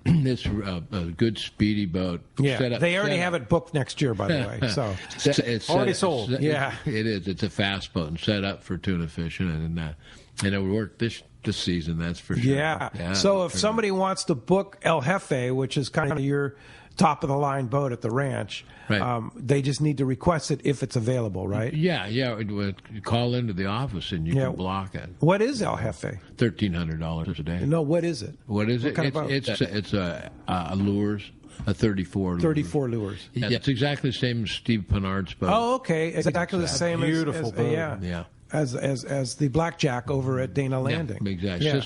it's a good, speedy boat. Yeah, they already have it booked next year, by the way. So it's already sold. Yeah, it is. It's a fast boat and set up for tuna fishing, and it would work this season. That's for sure. Yeah. So if somebody wants to book El Jefe, which is kind of your top of the line boat at the ranch, right. They just need to request it if it's available, right? Yeah. Call into the office and you can block it. What is El Jefe? $1,300 a day. No, what is it? What is it? Kind of boat? It's a lures. A 34 lures. Yeah, it's exactly the same as Steve Pennard's boat. Oh, okay. Exactly the same beautiful boat. Yeah. As the Blackjack over at Dana Landing. Yeah, exactly. Yeah.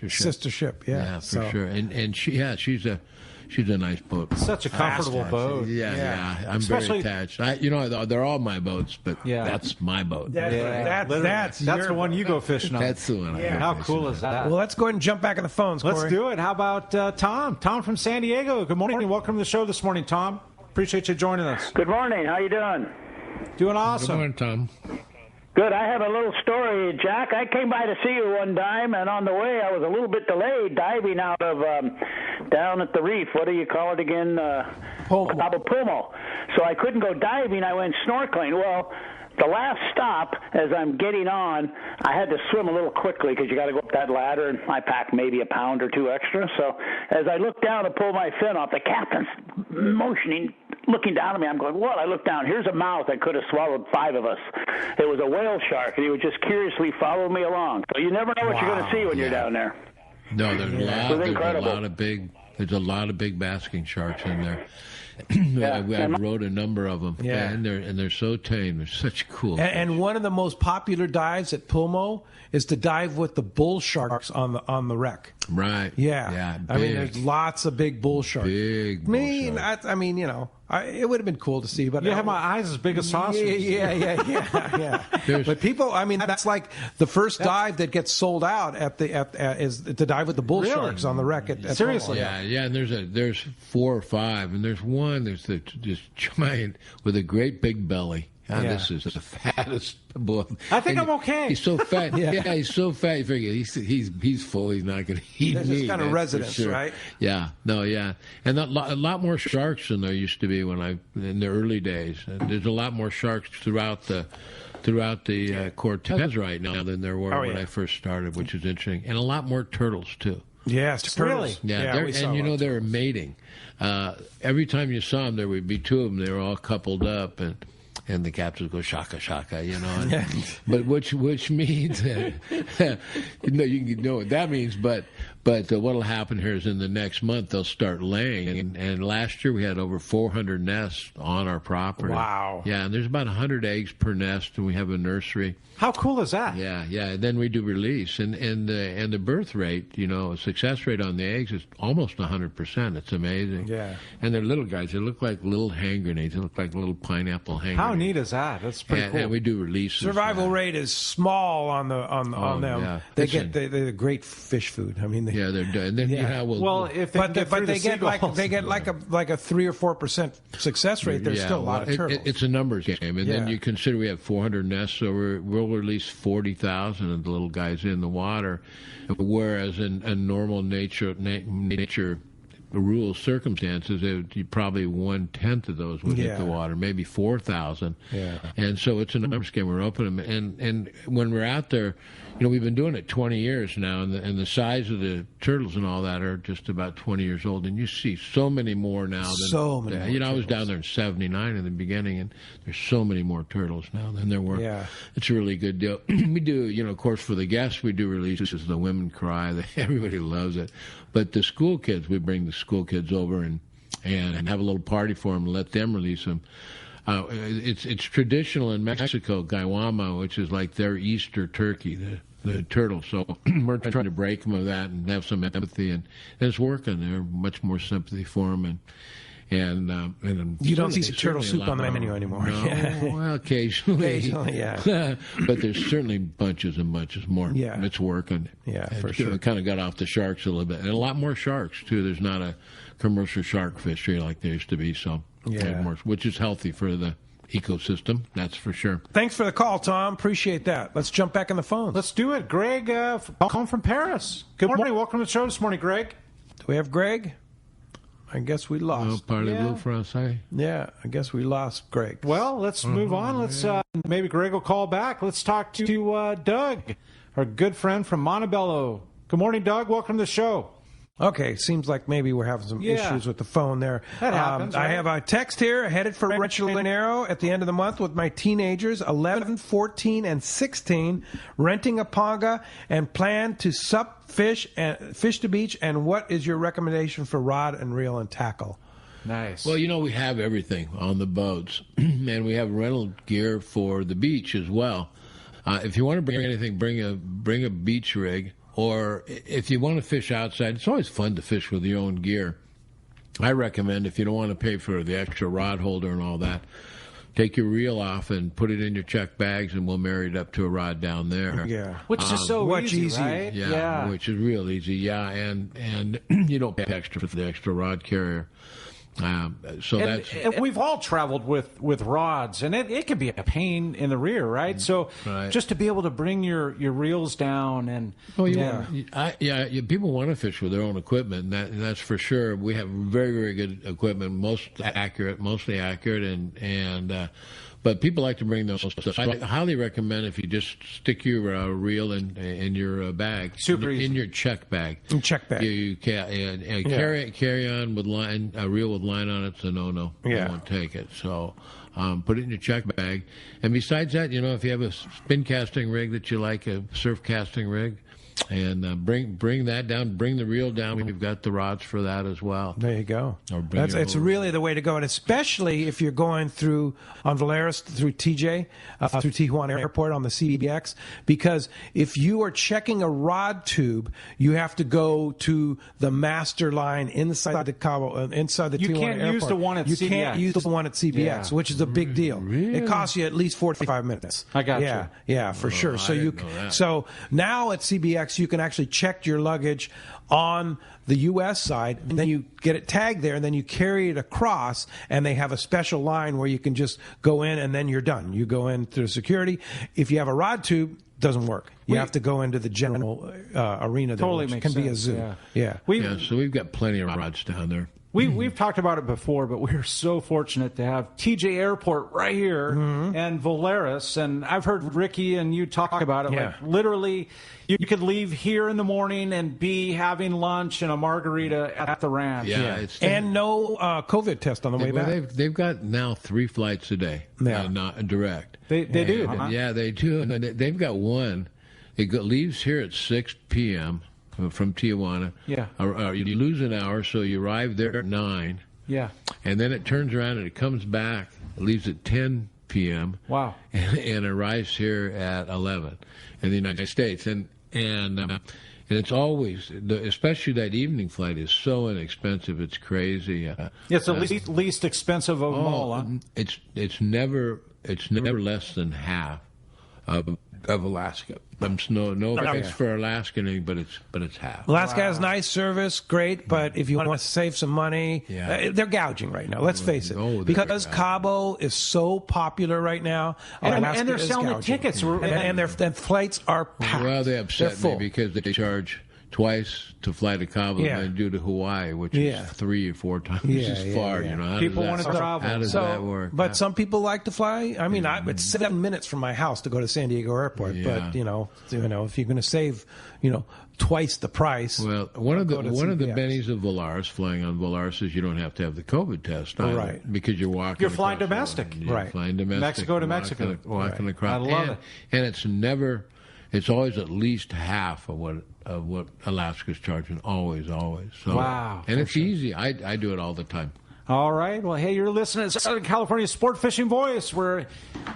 Sister ship. Yeah, for sure. And she's a nice boat. Such a comfortable boat. Yeah. I'm very attached. They're all my boats, but that's my boat. That's the one you go fishing on. That's the one. How cool is that? Well, let's go ahead and jump back in the phones, Corey. Let's do it. How about Tom? Tom from San Diego. Good morning and welcome to the show this morning, Tom. Appreciate you joining us. Good morning. How you doing? Doing awesome. Good morning, Tom. Good. I have a litlittle story, Jack. I came by to see you one time, and on the way I was a little bit delayed diving out of down at the reef. What do you call it again? Cabo Pulmo. So I couldn't go diving. I went snorkeling. Well, the last stop, as I'm getting on, I had to swim a little quickly because you got to go up that ladder, and I packed maybe a pound or two extra. So as I looked down to pull my fin off, the captain's motioning, looking down at me. I'm going, what? I look down. Here's a mouth that could have swallowed 5 of us. It was a whale shark, and he would just curiously follow me along. So you never know what you're going to see when you're down there. No, there's a lot of big basking sharks in there. I rode a number of them. Yeah. And they're so tame. They're such cool. And one of the most popular dives at Pulmo is to dive with the bull sharks on the wreck. Right. Yeah. I mean, there's lots of big bull sharks. Big bull sharks. I mean, it would have been cool to see, but you have my eyes as big as saucers. Yeah. But people, I mean, that's like the first dive that gets sold out is to dive with the bull sharks on the wreck at Seriously. Pulmo. Yeah. And there's 4 or 5, and there's one this giant with a great big belly. This is the fattest boy. I think I'm okay. He's so fat. He's so fat. You figure he's full. He's not going to eat There's me. this kind of residence, right? Yeah. No. Yeah. And a lot more sharks than there used to be in the early days. And there's a lot more sharks throughout the Cortez right now than there were when I first started, which is interesting. And a lot more turtles too. Yes, turtles. Really? Yeah, they were mating. Every time you saw them, there would be 2 of them. They were all coupled up, and the captains go shaka shaka, but which means you know what that means. But what'll happen here is in the next month they'll start laying, and last year we had over 400 nests on our property. Wow. Yeah, and there's about 100 eggs per nest, and we have a nursery. How cool is that? Yeah. And then we do release, and the birth rate, success rate on the eggs is almost 100%. It's amazing. Yeah. And they're little guys. They look like little hand grenades. They look like little pineapple hand How grenades. neat is that? That's pretty cool. And we do releases. Survival rate is small on them. Yeah. They're great fish food. I mean, they're done. Then they get like a 3 or 4% success rate. There's still a lot of turtles. It's a numbers game, and then you consider we have 400 nests, so we'll release 40,000 of the little guys in the water, whereas in normal nature rule circumstances, probably 1/10 of those would hit the water, maybe 4,000. Yeah. And so it's a numbers game. We're opening them, and when we're out there, we've been doing it 20 years now, and the size of the turtles and all that are just about 20 years old, and you see so many more now. I was down there in '79 in the beginning, and there's so many more turtles now than there were. Yeah. It's a really good deal. We do, of course, for the guests, we do releases. The women cry. Everybody loves it. But the school kids, we bring the school kids over and have a little party for them and let them release them. It's traditional in Mexico, Guayama, which is like their Easter turkey, the turtle. So we're trying to break them of that and have some empathy, and it's working. There's much more sympathy for them, and you don't see turtle soup on the menu anymore. No, well, occasionally, yeah. But there's certainly bunches and bunches more. Yeah, it's working. Yeah, for sure. We kind of got off the sharks a little bit, and a lot more sharks too. There's not a commercial shark fishery like there used to be, so which is healthy for the ecosystem, that's for sure. Thanks for the call, Tom. Appreciate that. Let's jump back on the phone. Let's do it. Greg, calling from Paris. Good morning. Welcome to the show this morning, Greg. Do we have Greg? I guess we lost. Parlez-vous français? Yeah, I guess we lost Greg. Well, let's move on. Let's maybe Greg will call back. Let's talk to Doug, our good friend from Montebello. Good morning, Doug. Welcome to the show. Okay, seems like maybe we're having some issues with the phone there. That happens. I have a text here, headed for Rancho Leonero at the end of the month with my teenagers, 11, 14, and 16, renting a panga and plan to sup, fish the beach. And what is your recommendation for rod and reel and tackle? Nice. Well, we have everything on the boats, and we have rental gear for the beach as well. If you want to bring anything, bring a beach rig. Or if you want to fish outside, it's always fun to fish with your own gear. I recommend, if you don't want to pay for the extra rod holder and all that, take your reel off and put it in your check bags, and we'll marry it up to a rod down there. Yeah, which is so easy, right? Yeah, which is real easy. Yeah, and you don't pay extra for the extra rod carrier. And we've all traveled with rods, and it can be a pain in the rear, right? So just to be able to bring your reels down and people want to fish with their own equipment, and that's for sure. We have very, very good equipment, mostly accurate, but people like to bring those stuff. I highly recommend if you just stick your reel in your bag, in your check bag. Check bag. You carry on with line, a reel with line on it's a no. Yeah. I won't take it. So put it in your check bag. And besides that, if you have a spin casting rig that you like, a surf casting rig, And bring that down, bring the reel down. We've got the rods for that as well. There you go. It's really the way to go, and especially if you're going through on Volaris through TJ, through Tijuana Airport on the CBX, because if you are checking a rod tube, you have to go to the master line inside the Tijuana Airport. You can't use the one at CBX. You can't use the one at CBX, which is a big deal. Really? It costs you at least 45 minutes. I got you. Yeah, for sure. So so now at CBX you can actually check your luggage on the U.S. side, and then you get it tagged there, and then you carry it across, and they have a special line where you can just go in, and then you're done. You go in through security. If you have a rod tube, it doesn't work. You have to go into the general arena there, totally which makes can be a sense. zoo. Yeah. So we've got plenty of rods down there. We've talked about it before, but we're so fortunate to have TJ Airport right here and Volaris. And I've heard Ricky and you talk about it. Like literally, you could leave here in the morning and be having lunch and a margarita at the ranch. And no COVID test on the way back. They've got now 3 flights a day, not direct. They do. Yeah, they do. And they've got one. It leaves here at 6 p.m. from Tijuana. Yeah. You lose an hour, so you arrive there at 9. Yeah. And then it turns around and it comes back, it leaves at 10 p.m. Wow. And arrives here at 11 in the United States. And it's always, especially that evening flight is so inexpensive, it's crazy. It's the least expensive of them all, huh? It's never less than half of Alaska. No offense for Alaska, but it's half. Alaska has nice service, great, but if you want to save some money, they're gouging right now. Let's face it, because Cabo is so popular right now, and they're selling the tickets, and their flights are packed. Well, they upset me because they charge twice to fly to Cabo and do to Hawaii, which is 3 or 4 times as far. You know, how people want to travel. How does that work? But some people like to fly. I mean, it's 7 minutes from my house to go to San Diego Airport. Yeah. But you know, if you're going to save, twice the price. Well, one of the bennies of Volaris, flying on Volaris, is you don't have to have the COVID test, either, right? Because you're walking. You're flying domestic, right? Flying domestic, Mexico to Mexico, walking across. I love it. And it's never. It's always at least half of what Alaska's charging. Always. So, wow. And it's easy. I do it all the time. All right. Well, hey, you're listening to Southern California's Sport Fishing Voice. We're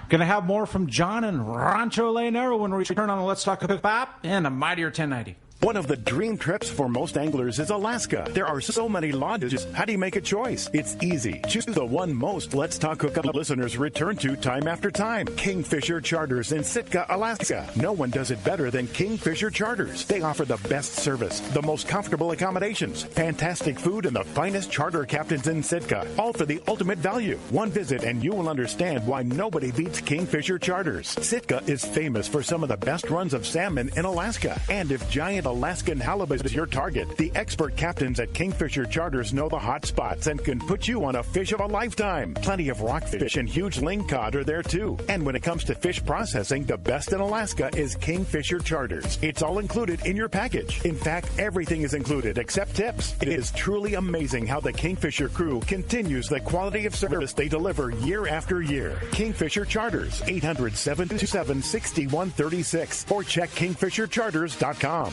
going to have more from John and Rancho Leonero when we return on the Let's Talk Hookup and a Mightier 1090. One of the dream trips for most anglers is Alaska. There are so many lodges. How do you make a choice? It's easy. Choose the one most Let's Talk Hookup listeners return to time after time. Kingfisher Charters in Sitka, Alaska. No one does it better than Kingfisher Charters. They offer the best service, the most comfortable accommodations, fantastic food, and the finest charter captains in Sitka. All for the ultimate value. One visit and you will understand why nobody beats Kingfisher Charters. Sitka is famous for some of the best runs of salmon in Alaska. And if giant Alaskan halibut is your target, the expert captains at Kingfisher Charters know the hot spots and can put you on a fish of a lifetime. Plenty of rockfish and huge lingcod are there too. And when it comes to fish processing, the best in Alaska is Kingfisher Charters. It's all included in your package. In fact, everything is included except tips. It is truly amazing how the Kingfisher crew continues the quality of service they deliver year after year. Kingfisher Charters, 800-727-6136 or check kingfishercharters.com.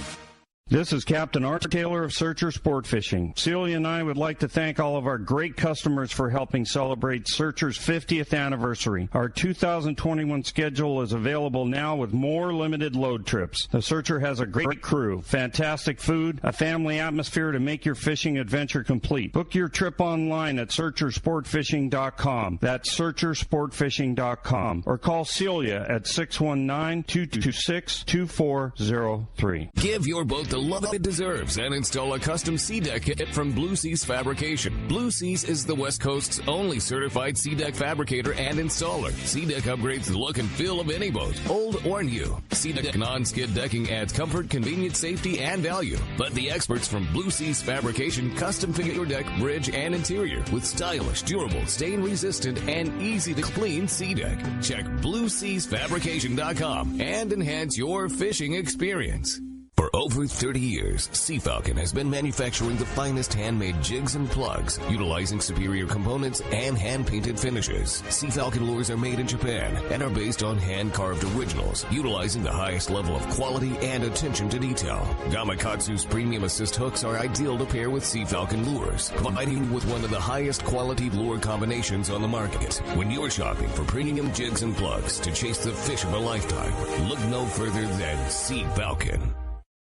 This is Captain Art Taylor of Searcher Sport Fishing. Celia and I would like to thank all of our great customers for helping celebrate Searcher's 50th anniversary. Our 2021 schedule is available now with more limited load trips. The Searcher has a great crew, fantastic food, a family atmosphere to make your fishing adventure complete. Book your trip online at SearcherSportFishing.com. That's SearcherSportFishing.com. Or call Celia at 619-226-2403. Give your boat the love it deserves and install a custom sea deck kit from Blue Seas Fabrication. Blue Seas is the West Coast's only certified sea deck fabricator and installer. Sea deck upgrades the look and feel of any boat, old or new. Sea deck non-skid decking adds comfort, convenience, safety, and value. Let the experts from Blue Seas Fabrication custom fit your deck, bridge, and interior with stylish, durable, stain-resistant, and easy-to-clean sea deck. Check BlueSeasFabrication.com and enhance your fishing experience. For For over 30 years, Sea Falcon has been manufacturing the finest handmade jigs and plugs, utilizing superior components and hand-painted finishes. Sea Falcon lures are made in Japan and are based on hand-carved originals, utilizing the highest level of quality and attention to detail. Gamakatsu's premium assist hooks are ideal to pair with Sea Falcon lures, providing you with one of the highest quality lure combinations on the market. When you're shopping for premium jigs and plugs to chase the fish of a lifetime, look no further than Sea Falcon.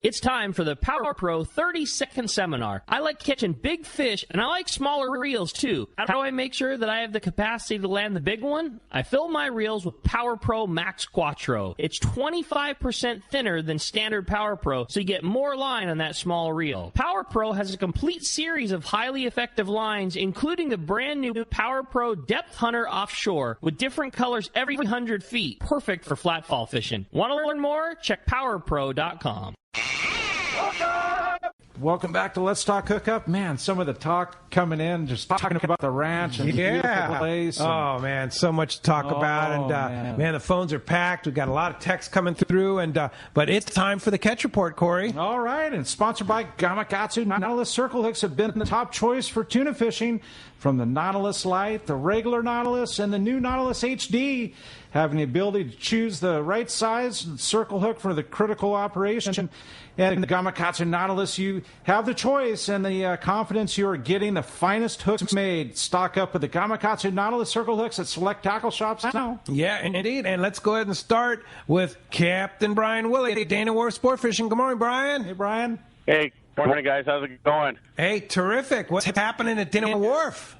It's time for the Power Pro 30-second seminar. I like catching big fish, and I like smaller reels, too. How do I make sure that I have the capacity to land the big one? I fill my reels with Power Pro Max Quattro. It's 25% thinner than standard Power Pro, so you get more line on that small reel. Power Pro has a complete series of highly effective lines, including the brand new Power Pro Depth Hunter Offshore, with different colors every 100 feet. Perfect for flatfall fishing. Want to learn more? Check PowerPro.com. Welcome back to Let's Talk Hookup. Man, some of the talk coming in, just talking about the ranch and the beautiful place. Oh, man, so much to talk about. And, man, the phones are packed. We've got a lot of texts coming through. But it's time for the catch report, Corey. All right, and sponsored by Gamakatsu. Nautilus Circle Hooks have been the top choice for tuna fishing, from the Nautilus Lite, the regular Nautilus, and the new Nautilus HD. Having the ability to choose the right size circle hook for the critical operation. And the Gamakatsu Nautilus, you have the choice and the confidence you are getting the finest hooks made. Stock up with the Gamakatsu Nautilus circle hooks at select tackle shops now. Yeah, indeed. And let's go ahead and start with Captain Brian Willey, Dana Wharf Sport Fishing. Good morning, Brian. Hey, Brian. Hey, good morning, guys. How's it going? Hey, terrific. What's happening at Dana Wharf?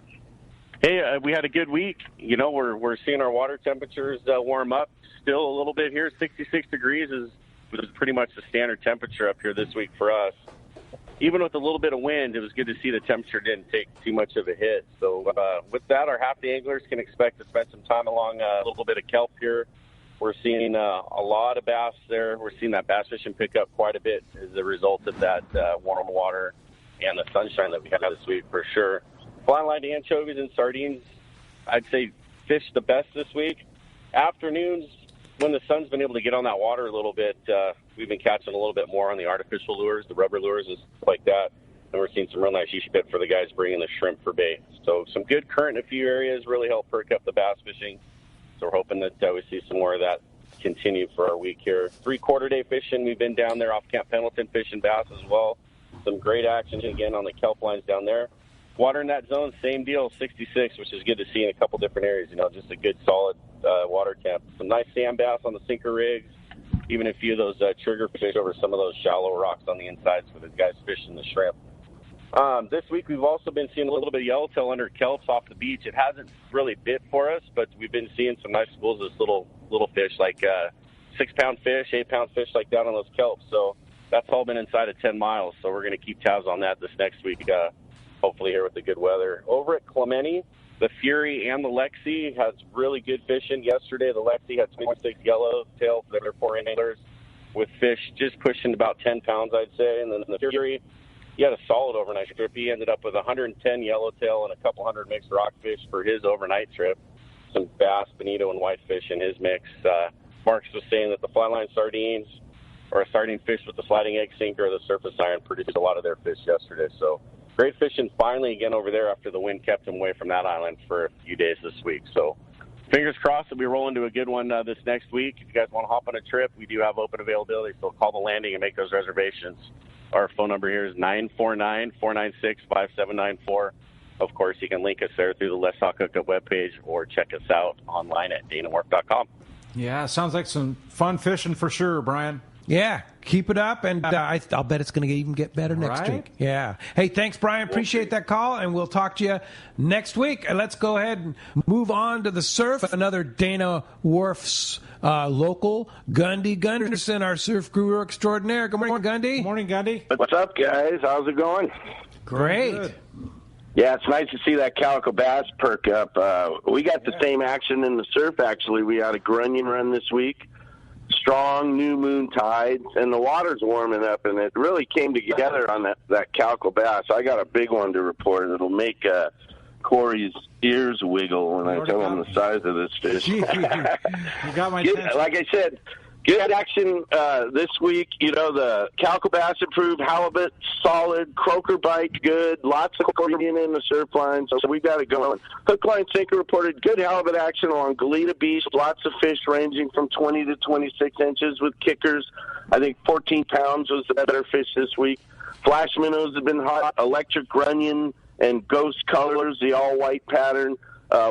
Hey, we had a good week. You know, we're seeing our water temperatures warm up still a little bit here. 66 degrees is pretty much the standard temperature up here this week for us. Even with a little bit of wind, it was good to see the temperature didn't take too much of a hit. So with that, our half the anglers can expect to spend some time along a little bit of kelp here. We're seeing a lot of bass there. We're seeing that bass fishing pick up quite a bit as a result of that warm water and the sunshine that we had this week for sure. Flat line anchovies and sardines, I'd say fish the best this week. Afternoons, when the sun's been able to get on that water a little bit, we've been catching a little bit more on the artificial lures, the rubber lures and stuff like that. And we're seeing some real nice bit for the guys bringing the shrimp for bait. So some good current in a few areas really help perk up the bass fishing. So we're hoping that we see some more of that continue for our week here. 3/4 day fishing, we've been down there off Camp Pendleton fishing bass as well. Some great action again on the kelp lines down there. Water in that zone, same deal, 66, which is good to see in a couple different areas. You know, just a good, solid water temp. Some nice sand bass on the sinker rigs, even a few of those trigger fish over some of those shallow rocks on the insides for the guys fishing the shrimp. This week, we've also been seeing a little bit of yellowtail under kelps off the beach. It hasn't really bit for us, but we've been seeing some nice schools of little fish, like 6-pound fish, 8-pound fish like that on those kelps. So that's all been inside of 10 miles. So we're going to keep tabs on that this next week. Hopefully here with the good weather. Over at Clemente, the Fury and the Lexi has really good fishing. Yesterday, the Lexi had 26 yellowtail for their 4 anglers with fish just pushing about 10 pounds, I'd say. And then the Fury, he had a solid overnight trip. He ended up with 110 yellowtail and a couple hundred mixed rockfish for his overnight trip. Some bass, bonito, and whitefish in his mix. Marcus was saying that the flatline sardines or a sardine fish with the sliding egg sinker or the surface iron produced a lot of their fish yesterday. So great fishing finally again over there after the wind kept them away from that island for a few days this week. So fingers crossed that we roll into a good one this next week. If you guys want to hop on a trip, we do have open availability, so call the landing and make those reservations. Our phone number here is 949-496-5794. Of course, you can link us there through the Let's Talk Hookup webpage or check us out online at danawharf.com. Yeah, sounds like some fun fishing for sure, Brian. Yeah, keep it up, and I'll bet it's going to even get better next week. Yeah. Hey, thanks, Brian. Appreciate that call, and we'll talk to you next week. And let's go ahead and move on to the surf. Another Dana Wharf's local, Gundy Gunderson, our surf guru extraordinaire. Good morning, Gundy. Good morning, Gundy. What's up, guys? How's it going? Great. Yeah, it's nice to see that calico bass perk up. We got the same action in the surf, actually. We had a grunion run this week. Strong new moon tides, and the water's warming up, and it really came together on that calico bass. I got a big one to report. It'll make Corey's ears wiggle when I tell him the size of this fish. You got my attention. Like I said, Good action this week. You know, the calico bass improved, halibut solid, croaker bite good, lots of accordion in the surf line, so we got it going. Hook, line, sinker reported good halibut action along Goleta Beach, lots of fish ranging from 20 to 26 inches with kickers. I think 14 pounds was the better fish this week. Flash minnows have been hot, electric grunion and ghost colors, the all-white pattern.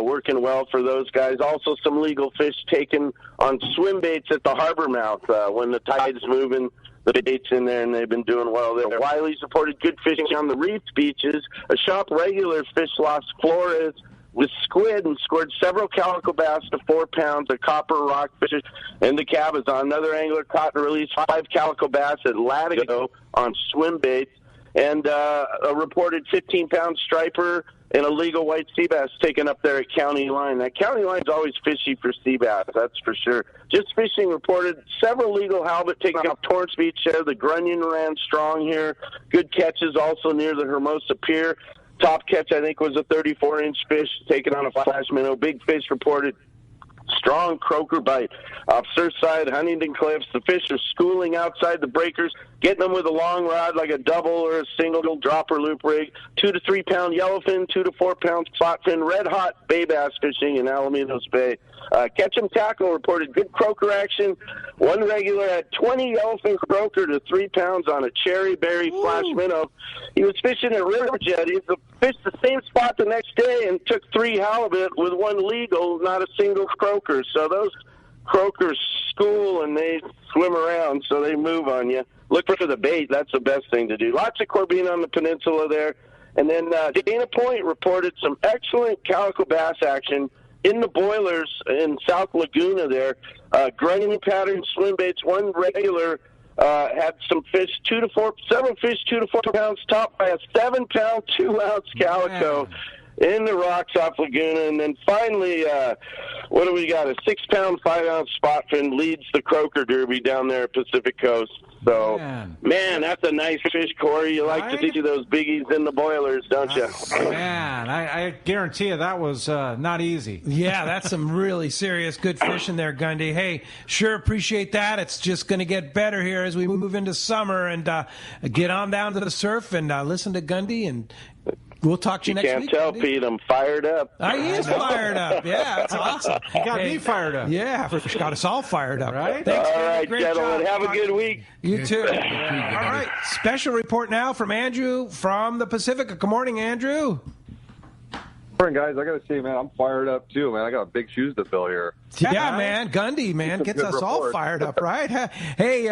Working well for those guys. Also some legal fish taken on swim baits at the harbor mouth when the tide's moving. The bait's in there, and they've been doing well there. Wiley's reported good fishing on the reef beaches. A shop regular fish Las Flores with squid and scored several calico bass to 4 pounds of copper rockfish in the Cabazon. Another angler caught and released 5 calico bass at Latigo on swim baits. And a reported 15-pound striper and a legal white sea bass taken up there at County Line. That County Line's always fishy for sea bass, that's for sure. Just Fishing reported several legal halibut taken off Torrance Beach there. The grunion ran strong here. Good catches also near the Hermosa Pier. Top catch, I think, was a 34-inch fish taken on a flash minnow. Big fish reported strong croaker bite off Surfside, Huntington Cliffs. The fish are schooling outside the breakers, getting them with a long rod like a double or a single drop or loop rig. 2 to 3 pound yellowfin, 2 to 4 pound spotfin, red hot bay bass fishing in Alamitos Bay. Ketchum Tackle reported good croaker action. One regular had 20 yellowfin croaker to 3 pounds on a cherry berry flash minnow. He was fishing at River Jetty. He fished the same spot the next day and took 3 halibut with 1 legal, not a single croaker. So those croakers school and they swim around, so they move on you. Look for the bait. That's the best thing to do. Lots of corbina on the peninsula there. And then Dana Point reported some excellent calico bass action in the boilers in South Laguna there. Grunion pattern swim baits. One regular had some fish, several fish 2 to 4 pounds, topped by a 7-pound, 2-ounce calico in the rocks off Laguna. And then finally, what do we got? A 6-pound, 5-ounce spotfin leads the croaker derby down there at Pacific Coast. So, man, that's a nice fish, Corey. You like to see those biggies in the boilers, don't you? Man, I guarantee you that was not easy. Yeah, that's some really serious good fish in there, Gundy. Hey, sure appreciate that. It's just going to get better here as we move into summer, and get on down to the surf and listen to Gundy, and we'll talk to you next week. You can't tell, Pete. I'm fired up. He is fired up. Yeah, that's awesome. You got me fired up. Yeah, got us all fired up. Right? Thanks, all right, great gentlemen. job. Have a good week. You too. All right. Special report now from Andrew from the Pacific. Good morning, Andrew. Morning, guys. I got to say, man, I'm fired up too, man. I got big shoes to fill here. Yeah, man. Gundy, man, gets us all fired up, right? Hey,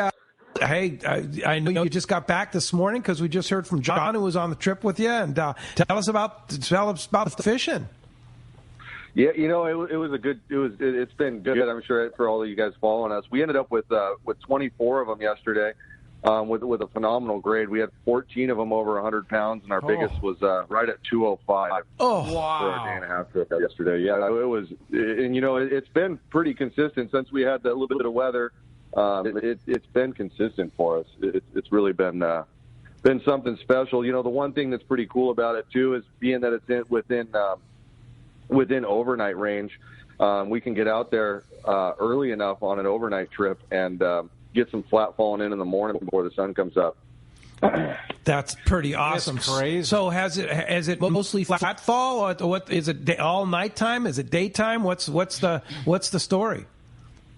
I know you just got back this morning because we just heard from John, who was on the trip with you, and tell us about the fishing. Yeah, you know, it's been good. I'm sure for all of you guys following us. We ended up with 24 of them yesterday, with a phenomenal grade. We had 14 of them over 100 pounds, and our biggest was right at 205. Oh, wow! For a day and a half trip yesterday. Yeah, it was, and you know, it's been pretty consistent since we had that little bit of weather. It's been consistent for us. It's really been something special. You know, the one thing that's pretty cool about it too is being that it's within overnight range. We can get out there early enough on an overnight trip and get some flat falling in the morning before the sun comes up. That's pretty awesome. That's crazy. So has it mostly flat fall, or what is it? All nighttime? Is it daytime? What's the story?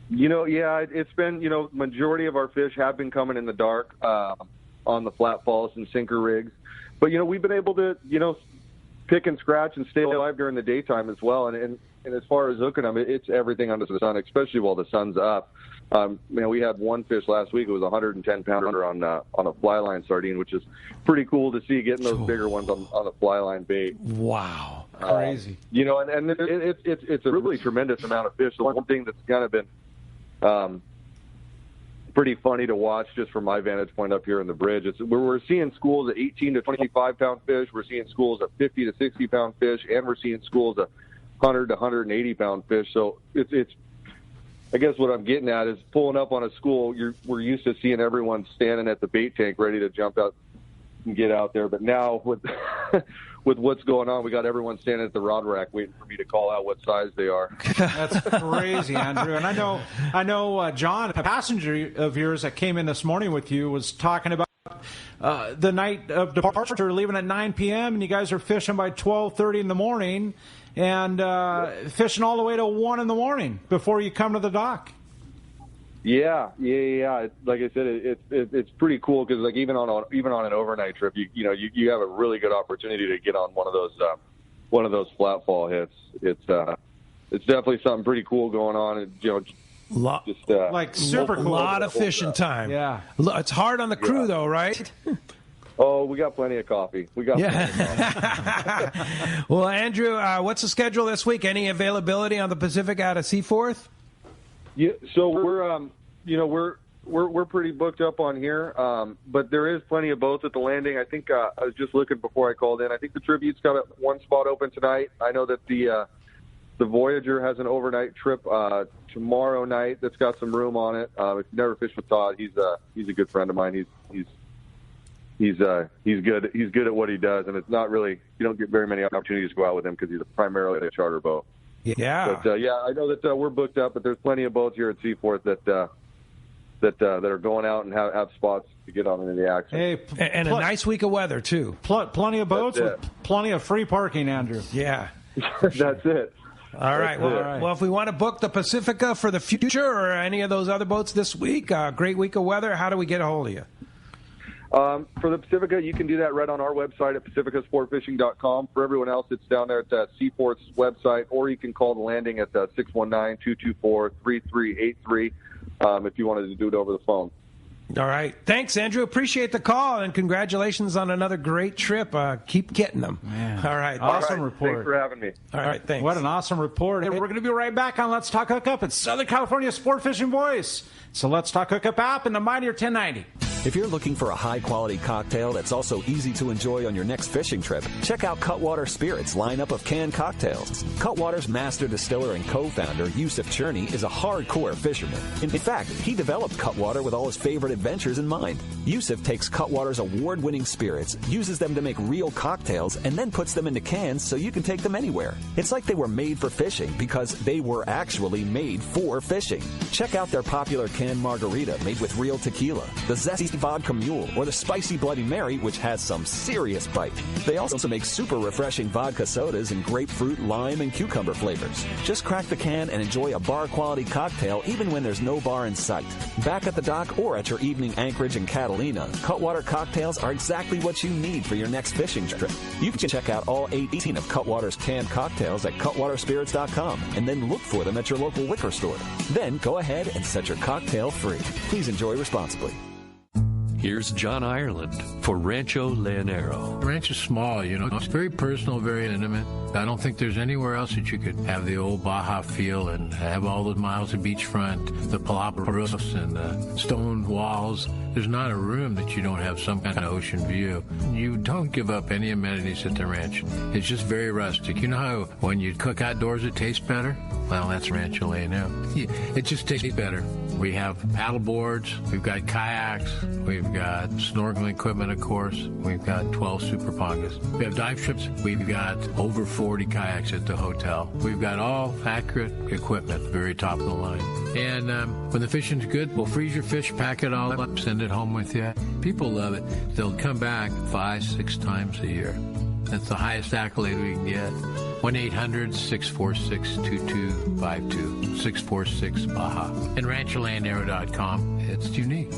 You know, yeah, it's been, you know, majority of our fish have been coming in the dark on the flat falls and sinker rigs. But, you know, we've been able to, you know, pick and scratch and stay alive during the daytime as well. And as far as hooking them, it's everything under the sun, especially while the sun's up. You know, we had one fish last week. It was a 110-pounder on a fly line sardine, which is pretty cool to see, getting those bigger ones on the fly line bait. Wow. Crazy. You know, and it's a really tremendous amount of fish. The one thing that's kind of been pretty funny to watch, just from my vantage point up here in the bridge, we're seeing schools at 18 to 25-pound fish. We're seeing schools at 50 to 60-pound fish, and we're seeing schools at 100 to 180-pound fish. So it's I guess what I'm getting at is pulling up on a school. We're used to seeing everyone standing at the bait tank ready to jump out and get out there, but now with with what's going on, we got everyone standing at the rod rack waiting for me to call out what size they are. That's crazy, Andrew. And I know, John, a passenger of yours that came in this morning with you, was talking about the night of departure, leaving at 9 p.m., and you guys are fishing by 12:30 in the morning, and fishing all the way to 1 in the morning before you come to the dock. Yeah. Like I said, it's pretty cool because like even on an overnight trip, you have a really good opportunity to get on one of those flat fall hits. It's definitely something pretty cool going on, and like super cool. A lot of fishing time. Yeah, it's hard on the crew though, right? Oh, we got plenty of coffee. Plenty of coffee. Well, Andrew, what's the schedule this week? Any availability on the Pacific out of Seaforth? Yeah, so we're pretty booked up on here, but there is plenty of boats at the landing. I think I was just looking before I called in. I think the Tribute's got one spot open tonight. I know that the Voyager has an overnight trip tomorrow night that's got some room on it. If you've never fished with Todd, he's a good friend of mine. He's good. He's good at what he does, and it's not really, you don't get very many opportunities to go out with him because he's primarily a charter boat. Yeah. But I know that we're booked up, but there's plenty of boats here at Seaforth that are going out and have spots to get on into the action. Hey, and a nice week of weather too. Plenty of boats with plenty of free parking, Andrew. Yeah. That's it. All right. Well, if we want to book the Pacifica for the future or any of those other boats this week, great week of weather, how do we get a hold of you? For the Pacifica, you can do that right on our website at pacificasportfishing.com. For everyone else, it's down there at Seaforth's website, or you can call the landing at 619-224-3383 if you wanted to do it over the phone. All right. Thanks, Andrew. Appreciate the call, and congratulations on another great trip. Keep getting them. Man. All right. Awesome report. Thanks for having me. All right. Thanks. What an awesome report. And we're going to be right back on Let's Talk Hookup. It's Southern California Sport Fishing Voice. So Let's Talk Hookup app and the Mightier 1090. If you're looking for a high-quality cocktail that's also easy to enjoy on your next fishing trip, check out Cutwater Spirits' lineup of canned cocktails. Cutwater's master distiller and co-founder, Yusuf Cherney, is a hardcore fisherman. In fact, he developed Cutwater with all his favorite adventures in mind. Yusuf takes Cutwater's award-winning spirits, uses them to make real cocktails, and then puts them into cans so you can take them anywhere. It's like they were made for fishing because they were actually made for fishing. Check out their popular canned margarita made with real tequila, the zesty vodka mule, or the spicy Bloody Mary, which has some serious bite. They also make super refreshing vodka sodas in grapefruit, lime, and cucumber flavors. Just crack the can and enjoy a bar-quality cocktail even when there's no bar in sight. Back at the dock or at your evening anchorage in Catalina, Cutwater cocktails are exactly what you need for your next fishing trip. You can check out all 18 of Cutwater's canned cocktails at cutwaterspirits.com and then look for them at your local liquor store. Then go ahead and set your cocktail free. Please enjoy responsibly. Here's John Ireland for Rancho Leonero. The ranch is small, It's very personal, very intimate. I don't think there's anywhere else that you could have the old Baja feel and have all those miles of beachfront, the palapa roofs and the stone walls. There's not a room that you don't have some kind of ocean view. You don't give up any amenities at the ranch. It's just very rustic. You know how when you cook outdoors it tastes better? Well, that's Rancho Leonero. It just tastes better. We have paddle boards, we've got kayaks, we've got snorkeling equipment, of course. We've got 12 super pongas. We have dive trips. We've got over 40 kayaks at the hotel. We've got all accurate equipment, very top of the line. And when the fishing's good, we'll freeze your fish, pack it all up, send it home with you. People love it. They'll come back 5-6 times a year. That's the highest accolade we can get. 1-800-646-2252, 646-BAJA. And RanchoLeonero.com. It's unique.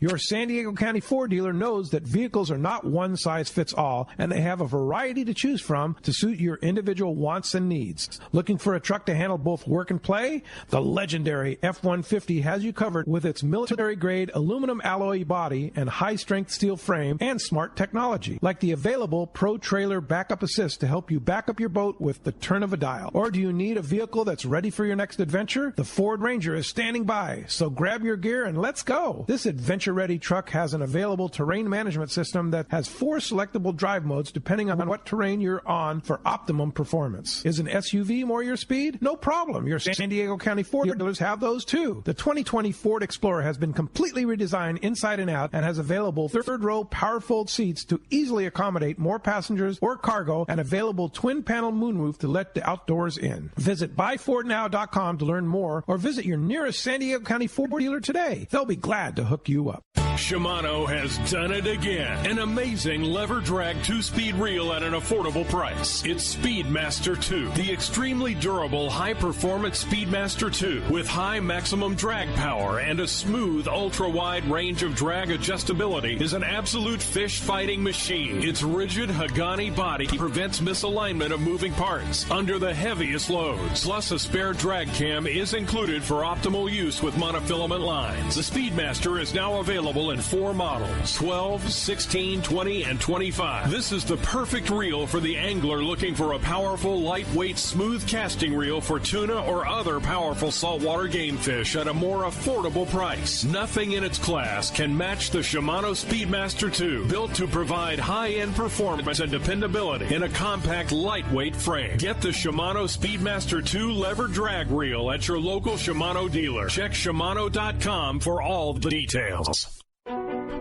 Your San Diego County Ford dealer knows that vehicles are not one size fits all, and they have a variety to choose from to suit your individual wants and needs. Looking for a truck to handle both work and play? The legendary F-150 has you covered with its military-grade aluminum alloy body and high-strength steel frame and smart technology, like the available Pro Trailer Backup Assist to help you back up your boat with the turn of a dial. Or do you need a vehicle that's ready for your next adventure? The Ford Ranger is standing by, so grab your gear and let's go. This adventure adventure-ready truck has an available terrain management system that has 4 selectable drive modes depending on what terrain you're on for optimum performance. Is an SUV more your speed? No problem. Your San Diego County Ford dealers have those too. The 2020 Ford Explorer has been completely redesigned inside and out and has available third-row power-fold seats to easily accommodate more passengers or cargo and available twin-panel moonroof to let the outdoors in. Visit buyfordnow.com to learn more or visit your nearest San Diego County Ford dealer today. They'll be glad to hook you up. Shimano has done it again. An amazing lever drag 2-speed reel at an affordable price. It's Speedmaster 2, the extremely durable high-performance Speedmaster 2 with high maximum drag power and a smooth ultra-wide range of drag adjustability is an absolute fish-fighting machine. Its rigid Hagani body prevents misalignment of moving parts under the heaviest loads. Plus, a spare drag cam is included for optimal use with monofilament lines. The Speedmaster is now available in 4 models, 12, 16, 20, and 25. This is the perfect reel for the angler looking for a powerful, lightweight, smooth casting reel for tuna or other powerful saltwater game fish at a more affordable price. Nothing in its class can match the Shimano Speedmaster 2, built to provide high-end performance and dependability in a compact, lightweight frame. Get the Shimano Speedmaster 2 lever drag reel at your local Shimano dealer. Check Shimano.com for all the details.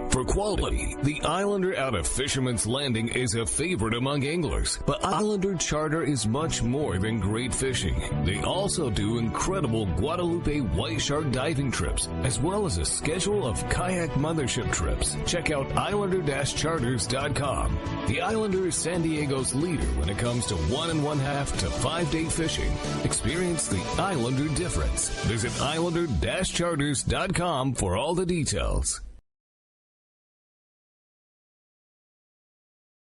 For quality, the Islander out of Fisherman's Landing is a favorite among anglers. But Islander Charter is much more than great fishing. They also do incredible Guadalupe white shark diving trips, as well as a schedule of kayak mothership trips. Check out Islander-Charters.com. The Islander is San Diego's leader when it comes to 1 1/2 to 5-day fishing. Experience the Islander difference. Visit Islander-Charters.com for all the details.